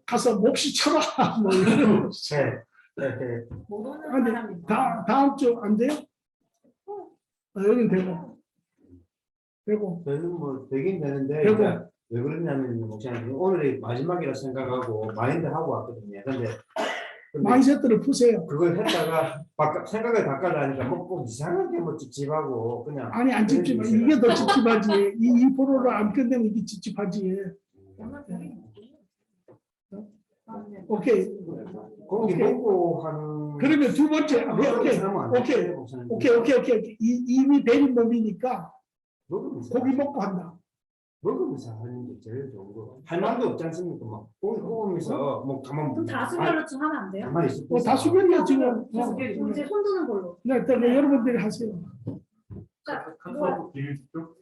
가서 몫이 쳐라 뭐 이런. 네. 모르는 아니 사람이 다음 주 안 돼요? 여긴 되고 저희는 뭐 되긴 되는데 되고. 이제 왜 그러냐면 목사님 오늘이 마지막이라 생각하고 마인드 하고 왔거든요. 근데 마인셋들을 푸세요. 그걸 했다가 생각을 바꿔라니까 뭐 이상하게 뭐 찝찝하고 그냥 아니 안 찝찝해. 이게 더 찝찝하지. 이 프로를 안 끝내면 이게 찝찝하지. 오케이. 고기 오케이. 먹고 하는 그러면 두 번째. 그렇게 하면 안 오케이. 돼요, 목사님. 오케이. 이미 배린 몸이니까 먹으면서 고기 먹고 한다. 먹으면서 하는 게 제일 좋은 거. 할 말도 없지 않습니까? 막 고기 먹으면서 뭐 가만 그럼 다수결로 좀 하면 안 돼요? 가만히 있을 다 수변이야 지금. 이제 손 드는 걸로. 네, 여러분들이 하세요. 자, 카톡 비밀 투표?